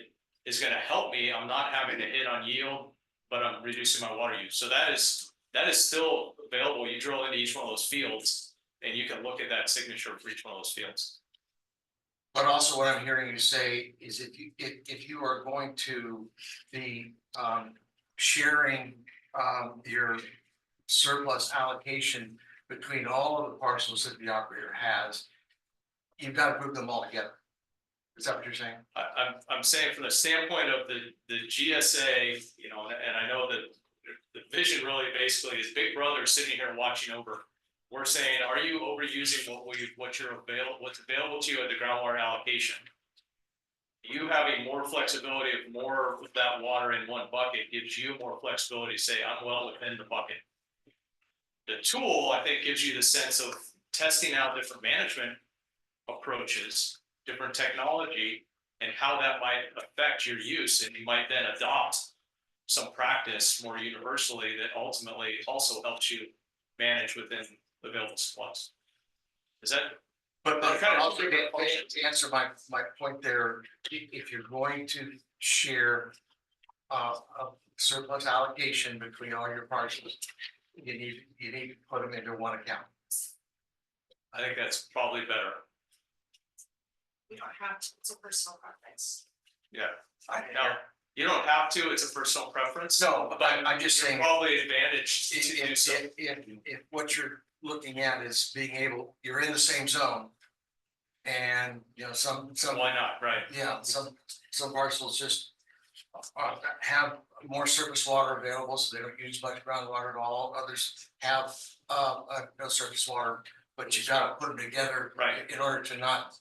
is going to help me. I'm not having to hit on yield, but I'm reducing my water use. So that is still available. You drill into each one of those fields and you can look at that signature for each one of those fields. But also what I'm hearing you say is if you are going to be sharing your surplus allocation between all of the parcels that the operator has, you've got to group them all together. Is that what you're saying? I'm saying from the standpoint of the GSA, you know, and I know that the vision really basically is Big Brother sitting here watching over. We're saying, are you overusing what's available to you at the groundwater allocation? You having more flexibility of more of that water in one bucket gives you more flexibility to say, I'm well within the bucket. The tool, I think, gives you the sense of testing out different management approaches, different technology, and how that might affect your use. And you might then adopt some practice more universally that ultimately also helps you manage within available supplies. Is that? But kind of also to answer my point there, if you're going to share a surplus allocation between all your parcels, you need to put them into one account. I think that's probably better. We don't have to, it's a personal preference. Yeah. No, you don't have to. It's a personal preference. No, but I'm just You're saying. probably advantaged to do so. If what you're looking at is being able, you're in the same zone. And, you know, some, Why not? Right. yeah, some parcels just have more surface water available, so they don't use much groundwater at all. Others have no surface water, but you gotta put them together. Right. In order to not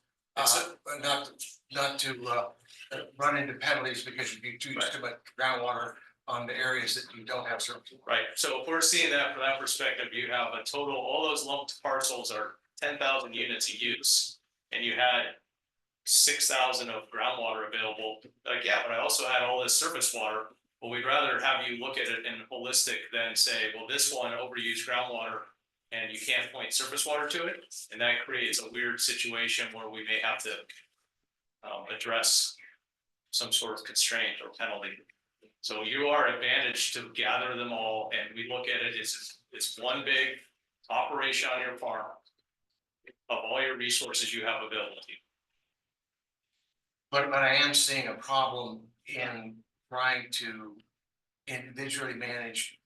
to run into penalties because you use too much groundwater on the areas that you don't have surface. Right. So if we're seeing that from that perspective, you have a total, all those lumped parcels are 10,000 units of use. And you had 6,000 of groundwater available. Like, yeah, but I also had all this surface water. Well, we'd rather have you look at it in holistic than say, well, this one overused groundwater and you can't point surface water to it. And that creates a weird situation where we may have to address some sort of constraint or penalty. So you are advantaged to gather them all, and we look at it as it's one big operation on your farm of all your resources you have available to you. But I am seeing a problem in trying to individually manage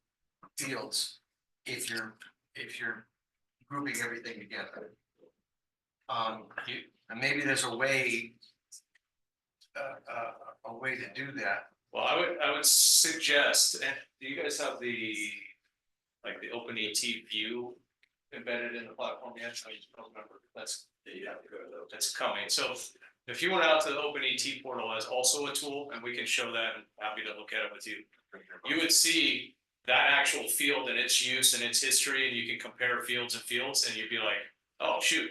fields if you're grouping everything together. And maybe there's a way to do that. Well, I would suggest, and do you guys have the open AT view embedded in the platform yet? I don't remember. That's coming. So if you went out to the open AT portal as also a tool, and we can show that, and happy to look at it with you, you would see that actual field and its use and its history, and you can compare fields and fields, and you'd be like, oh shoot,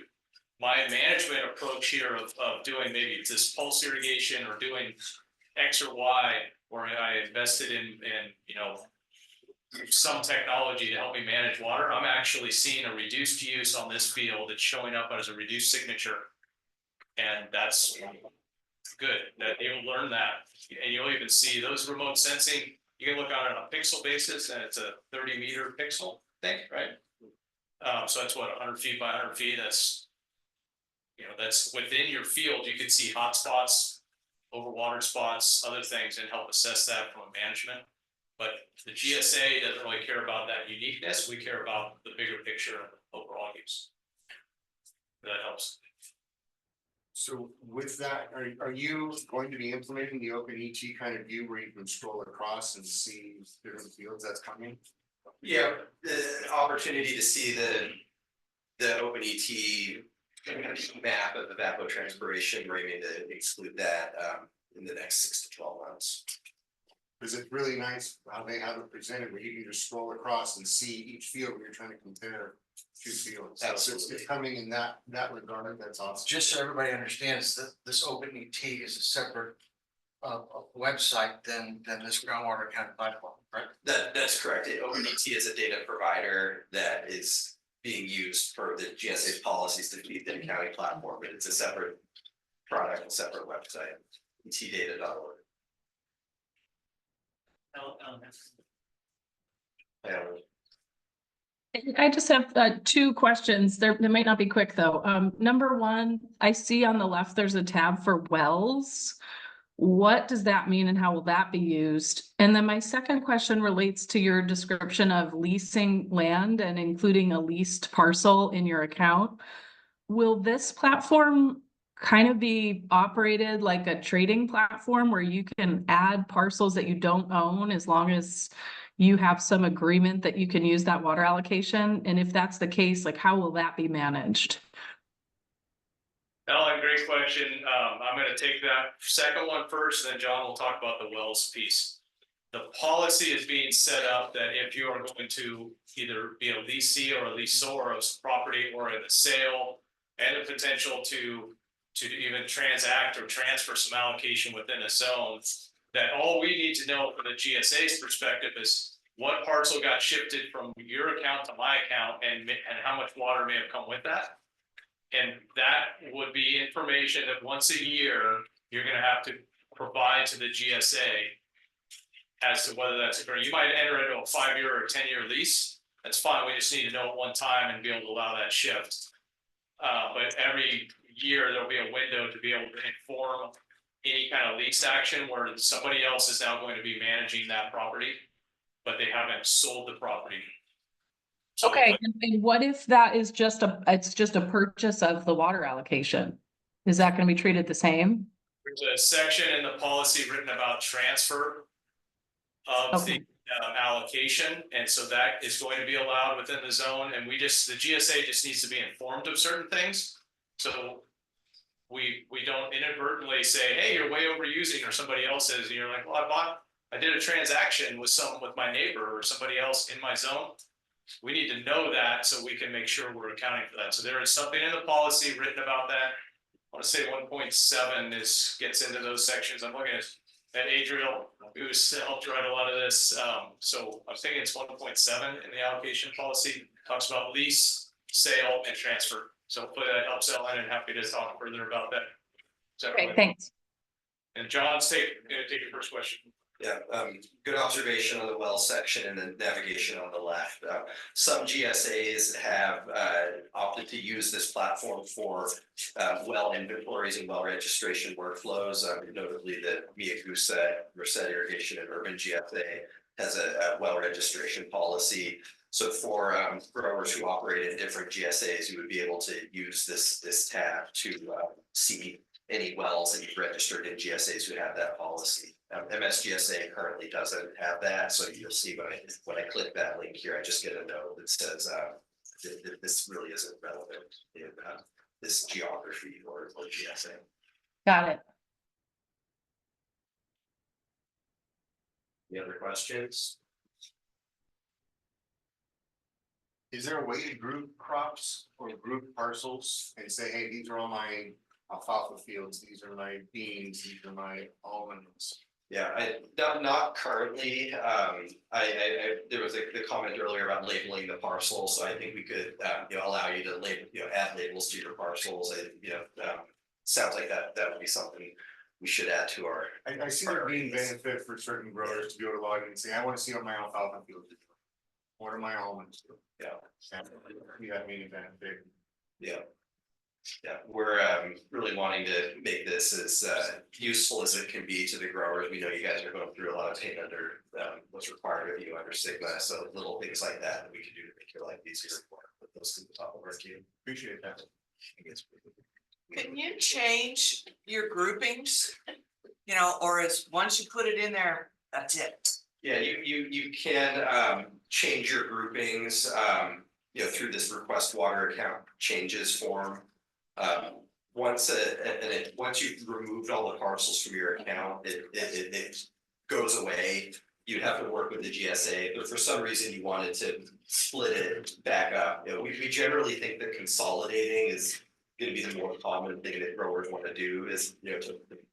my management approach here of doing maybe this pulse irrigation or doing X or Y, where I invested in you know, some technology to help me manage water, I'm actually seeing a reduced use on this field. It's showing up as a reduced signature. And that's good that you'll learn that. And you'll even see those remote sensing, you can look on it on a pixel basis, and it's a 30-meter pixel thing, right? So that's what, 100 feet by 100 feet. That's, you know, that's within your field. You can see hot spots, overwatered spots, other things, and help assess that from a management But the GSA doesn't really care about that uniqueness, we care about the bigger picture of overall use. That helps. So with that, are you going to be implementing the open ET kind of view where you can scroll across and see different fields that's coming? Yeah, the opportunity to see the open ET map of evapotranspiration, we're aiming to exclude that in the next 6 to 12 months. Is it really nice how they have it presented where you can just scroll across and see each field when you're trying to compare two fields? So it's Absolutely. coming in that regard, that's awesome. Just so everybody understands that this open ET is a separate website than this groundwater account platform, right? That's correct. OpenET is a data provider that is being used for the GSA's policies to feed the accounting platform, but it's a separate product, a separate website, etdata.org. I just have two questions. They might not be quick though. Number one, I see on the left, there's a tab for wells. What does that mean and how will that be used? And then my second question relates to your description of leasing land and including a leased parcel in your account. Will this platform kind of be operated like a trading platform where you can add parcels that you don't own as long as you have some agreement that you can use that water allocation? And if that's the case, like how will that be managed? Alan, great question. I'm gonna take that second one first, and then John will talk about the wells piece. The policy is being set up that if you are going to either be a leasee or a leaseor of property or in a sale and the potential to even transact or transfer some allocation within a zone, that all we need to know from the GSA's perspective is what parcel got shifted from your account to my account and how much water may have come with that. And that would be information that once a year, you're gonna have to provide to the GSA as to whether that's occurring. You might enter into a 5-year or 10-year lease. That's fine. We just need to know at one time and be able to allow that shift. But every year there'll be a window to be able to inform any kind of lease action where somebody else is now going to be managing that property, but they haven't sold the property. So, Okay, and what if that is it's just a purchase of the water allocation? Is that gonna be treated the same? there's a section in the policy written about transfer of the allocation, and so that is going to be allowed within the zone, and the GSA just needs to be informed of certain things. So we don't inadvertently say, hey, you're way overusing, or somebody else says, and you're like, well, I did a transaction with my neighbor or somebody else in my zone. We need to know that so we can make sure we're accounting for that. So there is something in the policy written about that. I want to say 1.7 gets into those sections. I'm looking at Adriel, who's helped write a lot of this. So I'm thinking it's 1.7 in the allocation policy, talks about lease, sale, and transfer. So hopefully that helps Ellen, and happy to talk further about that. Okay, thanks. And John's take your first question. Yeah, good observation on the well section and the navigation on the left. Some GSAs have opted to use this platform for well inventories and well registration workflows. Notably, the MSGSA, Merced Irrigation and Urban GSA has a well registration policy. So for growers who operate in different GSAs, you would be able to use this tab to see any wells that you've registered in GSAs who have that policy. MSGSA currently doesn't have that, so you'll see when I click that link here, I just get a note that says this really isn't relevant in this geography or GSA. Got it. Any other questions? Is there a way to group crops or group parcels and say, hey, these are all my alfalfa fields, these are my beans, these are my almonds? Yeah, not currently. There was the comment earlier about labeling the parcels, so I think we could allow you to label, add labels to your parcels. Sounds like that would be something we should add to our. I see there being benefit for certain growers to be able to log in and say, I want to see what my alfalfa fields are doing. What are my almonds doing? Yeah. And you got me benefit. Yeah. Yeah, we're really wanting to make this as useful as it can be to the growers. We know you guys are going through a lot of pain under what's required of you under SIGMA, so little things like that we can do to make your life easier. Put those to the top of our queue. Appreciate that. Can you change your groupings? You know, or is, once you put it in there, that's it? Yeah, you can change your groupings, you know, through this request water account changes form. Once once you've removed all the parcels from your account, it goes away. You'd have to work with the GSA, but for some reason you wanted to split it back up. You know, we generally think that consolidating is gonna be the more common thing that growers wanna do is, you know,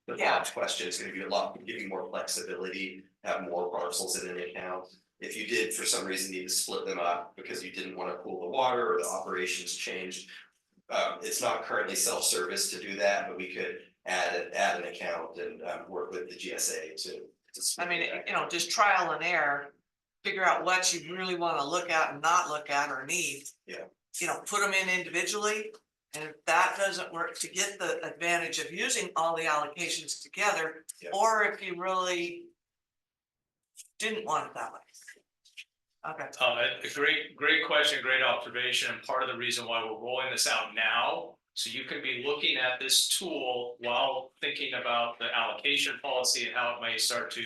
the Bob's question is gonna be a lot, give you more flexibility, have more parcels in an account. If you did for some reason need to split them up because you didn't wanna pool the water or the operations changed. It's not currently self-service to do that, but we could add an account and work with the GSA to. I mean, you know, just trial and error, figure out what you really wanna look at and not look at or need. Yeah. You know, put them in individually, and if that doesn't work, to get the advantage of using all the allocations together, Yeah. or if you really didn't want it that way. Okay. A great question, great observation, and part of the reason why we're rolling this out now. So you can be looking at this tool while thinking about the allocation policy and how it may start to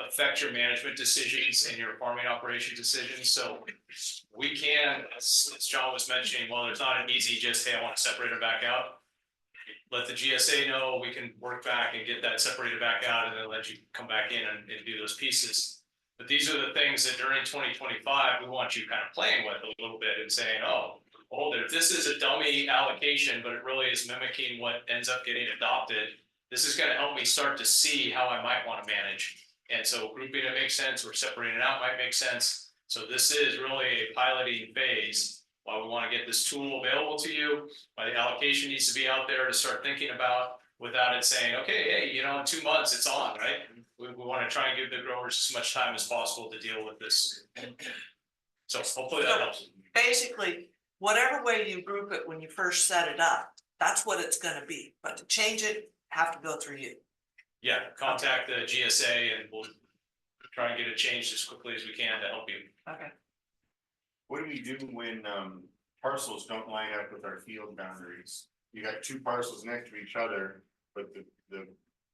affect your management decisions and your farming operation decisions. So we can, as John was mentioning, while there's not an easy just, hey, I want to separate it back out. Let the GSA know, we can work back and get that separated back out and then let you come back in and do those pieces. But these are the things that during 2025, we want you kind of playing with a little bit and saying, oh, hold it, if this is a dummy allocation, but it really is mimicking what ends up getting adopted, this is gonna help me start to see how I might wanna manage. And so grouping it makes sense, or separating it out might make sense. So this is really a piloting phase, why we wanna get this tool available to you, why the allocation needs to be out there to start thinking about, without it saying, okay, hey, you know, in 2 months, it's on, right? We wanna try and give the growers as much time as possible to deal with this. So hopefully that helps. Basically, whatever way you group it when you first set it up, that's what it's gonna be, but to change it, have to go through you. Yeah, contact the GSA and we'll try and get it changed as quickly as we can to help you. Okay. What do we do when parcels don't line up with our field boundaries? You got two parcels next to each other, but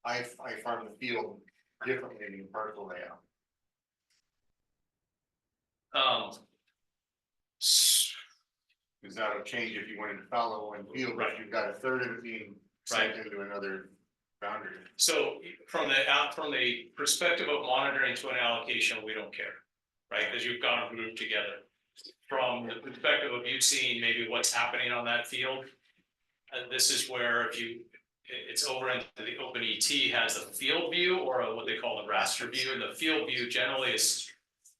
I farm the field differently than the parcel layout. Cause that'll change if you wanted to follow one field, but you've got a third of it being sent into another boundary. So from the perspective of monitoring to an allocation, we don't care, right? Because you've got them grouped together. From the perspective of you seeing maybe what's happening on that field, this is where it's over into the open ET has a field view or what they call the raster view, and the field view generally is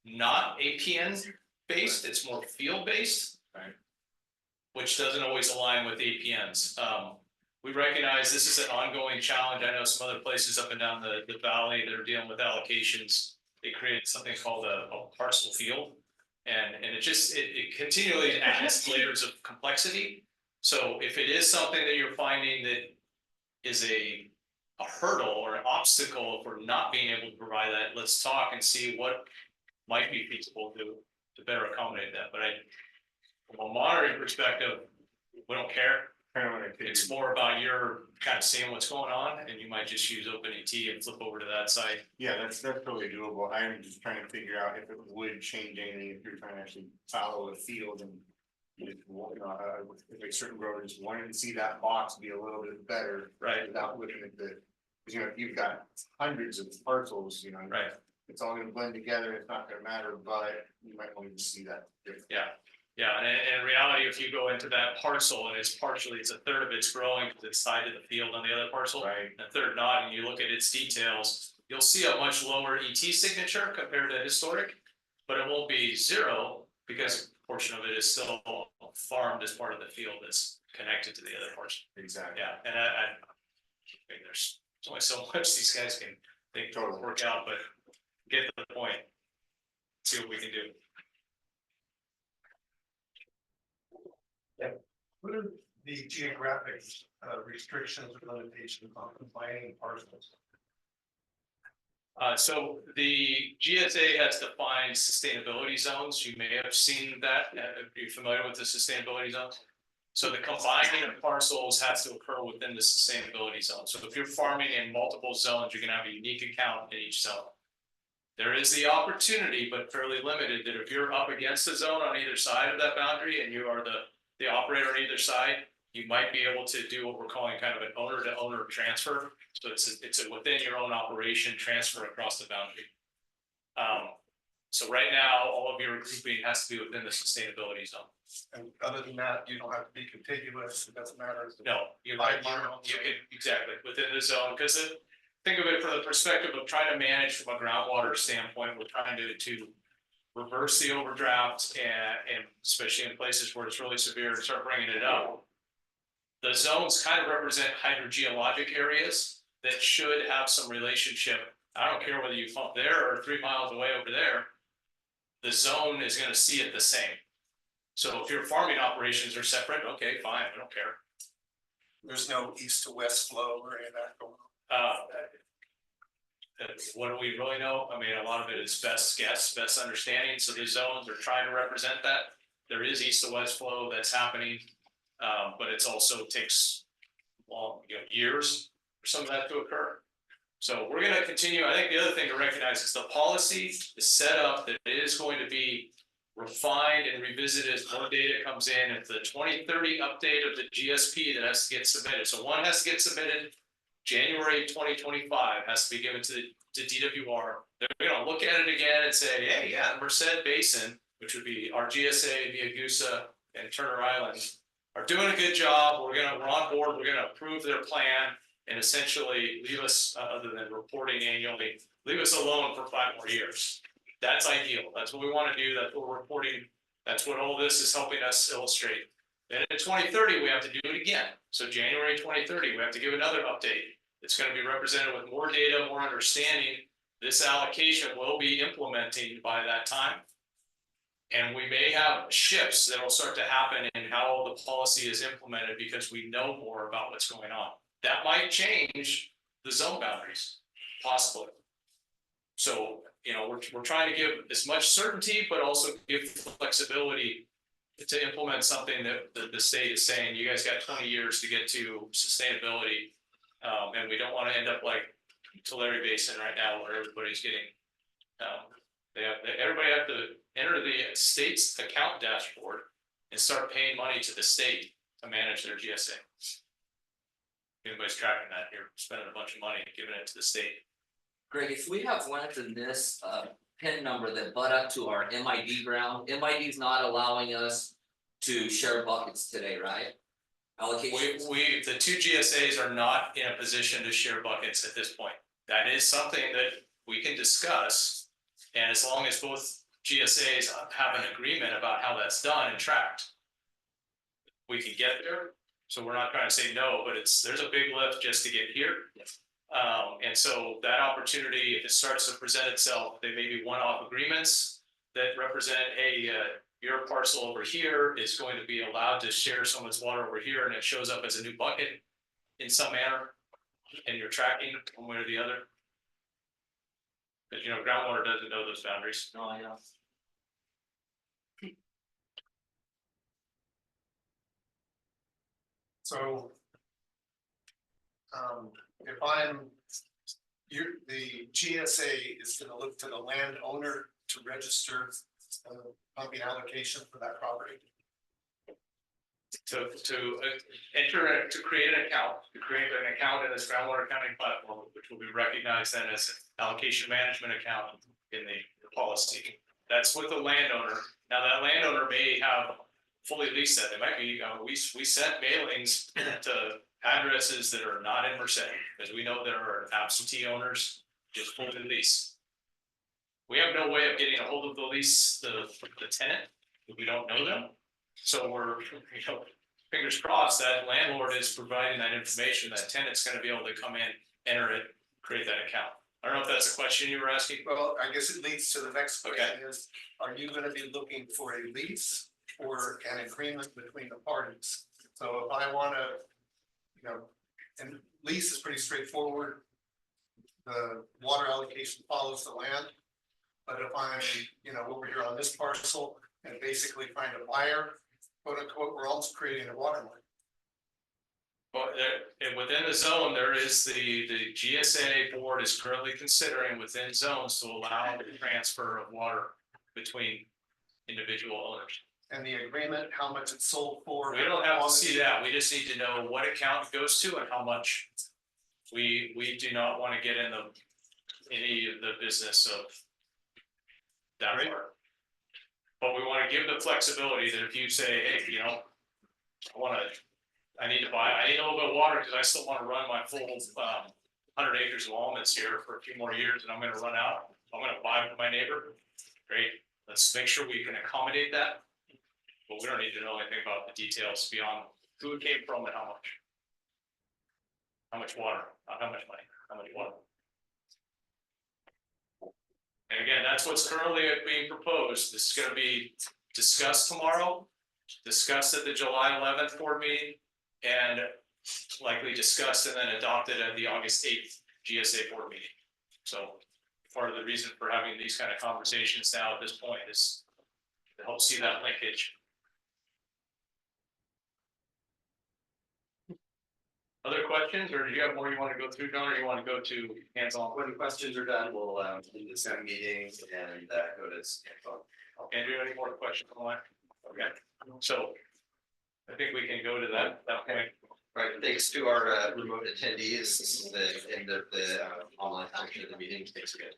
not APN based, it's more field based. Right. Which doesn't always align with APNs. We recognize this is an ongoing challenge. I know some other places up and down the valley that are dealing with allocations. They created something called a parcel field. And it continually adds layers of complexity. So if it is something that you're finding that is a hurdle or an obstacle for not being able to provide that, let's talk and see what might be feasible to better accommodate that. But from a monitoring perspective, we don't care. It's more about your kind of seeing what's going on, and you might just use OpenET and flip over to that site. Yeah, that's totally doable. I'm just trying to figure out if it would change anything if you're trying to actually follow a field and. If certain growers wanted to see that box be a little bit better, Right. Without looking at because you know, if you've got hundreds of parcels, you know. Right. It's all gonna blend together, it's not gonna matter, but you might want to see that difference. Yeah, and in reality, if you go into that parcel and it's a third of it's growing because it's tied to the field on the other parcel. Right. And a third not, and you look at its details, you'll see a much lower ET signature compared to historic, but it won't be zero because a portion of it is still farmed as part of the field that's connected to the other parcel. Exactly. Yeah, and I think there's only so much these guys can Totally work out, but get to the point. See what we can do. What are the geographic restrictions or limitations on combining parcels? So the GSA has defined sustainability zones. You may have seen that. If you're familiar with the sustainability zones. So the combining of parcels has to occur within the sustainability zone. So if you're farming in multiple zones, you're gonna have a unique account in each zone. There is the opportunity, but fairly limited, that if you're up against the zone on either side of that boundary and you are the operator on either side, you might be able to do what we're calling kind of an owner to owner transfer. So it's a within your own operation transfer across the boundary. So right now, all of your grouping has to be within the sustainability zone. And other than that, you don't have to be contiguous, it doesn't matter. No, you're By right, mile. exactly, within the zone, because think of it from the perspective of trying to manage from a groundwater standpoint, we're trying to reverse the overdraft and especially in places where it's really severe, and start bringing it up. The zones kind of represent hydrogeologic areas that should have some relationship. I don't care whether you pump there or 3 miles away over there. The zone is gonna see it the same. So if your farming operations are separate, okay, fine, I don't care. There's no east to west flow or any of that going on. What do we really know? I mean, a lot of it is best guess, best understanding, so the zones are trying to represent that. There is east to west flow that's happening, but it's also takes long, years for some of that to occur. So we're gonna continue. I think the other thing to recognize is the policy is set up that it is going to be refined and revisited as more data comes in. It's the 2030 update of the GSP that has to get submitted. So one has to get submitted January 2025, has to be given to DWR. They're gonna look at it again and say, hey, yeah, Merced Basin, which would be our GSA, Viagusa, and Turner Island, are doing a good job. We're on board. We're gonna approve their plan and essentially leave us, other than reporting annually, leave us alone for 5 more years. That's ideal. That's what we want to do. That's what we're reporting. That's what all this is helping us illustrate. Then in 2030, we have to do it again. So January 2030, we have to give another update. It's going to be represented with more data, more understanding. This allocation will be implementing by that time. And we may have shifts that will start to happen in how the policy is implemented because we know more about what's going on. That might change the zone boundaries, possibly. So, we're trying to give as much certainty, but also give flexibility to implement something that the state is saying, you guys got 20 years to get to sustainability. And we don't want to end up like Tulare Basin right now, where everybody's getting, everybody have to enter the state's account dashboard and start paying money to the state to manage their GSA. Anybody's tracking that, you're spending a bunch of money giving it to the state. Greg, if we have lands in this PIN number that butt up to our MID ground, MID is not allowing us to share buckets today, right? Allocation. The 2 GSAs are not in a position to share buckets at this point. That is something that we can discuss. And as long as both GSAs have an agreement about how that's done and tracked, we can get there. So we're not trying to say no, but there's a big lift just to get here. Yes. And so that opportunity, if it starts to present itself, they may be one-off agreements that represent, hey, your parcel over here is going to be allowed to share so much water over here, and it shows up as a new bucket in some manner, and you're tracking one way or the other. But groundwater doesn't know those boundaries. No, I know. So. If the GSA is gonna look to the landowner to register pumping allocation for that property. To create an account in this groundwater accounting platform, which will be recognized then as an allocation management account in the policy. That's with the landowner. Now that landowner may have fully leased that. They might be, we sent mailings to addresses that are not in Merced, because we know there are absentee owners just fully lease. We have no way of getting a hold of the lease, the tenant, if we don't know them. So we're, fingers crossed that landlord is providing that information, that tenant's gonna be able to come in, enter it, create that account. I don't know if that's a question you were asking. Well, I guess it leads to the next question is, are you gonna be looking for a lease or an agreement between the parties? So if I wanna, and lease is pretty straightforward. The water allocation follows the land. But if I'm, over here on this parcel and basically find a buyer, quote unquote, we're also creating a water line. But there, and within the zone, there is the GSA board is currently considering within zones to allow the transfer of water between individual owners. And the agreement, how much it's sold for. We don't have to see that, we just need to know what account it goes to and how much. We do not want to get in any of the business of that part. But we want to give the flexibility that if you say, hey, I need a little bit of water because I still want to run my full 100 acres of almonds here for a few more years and I'm gonna run out. I'm gonna buy from my neighbor. Great, let's make sure we can accommodate that. But we don't need to know anything about the details beyond who it came from and how much. How much water, not how much money, how much water. And again, that's what's currently being proposed. This is gonna be discussed tomorrow, discussed at the July 11th board meeting, and likely discussed and then adopted at the August 8th GSA board meeting. So part of the reason for having these kind of conversations now at this point is to help see that linkage. Other questions, or do you have more you want to go through, John, or you want to go to hands-on? When questions are done, we'll do the Zoom meetings and go to. Andrew, any more questions online? Okay, so I think we can go to that point. Right, thanks to our remote attendees, this is the end of the online function of the meeting. Thanks again.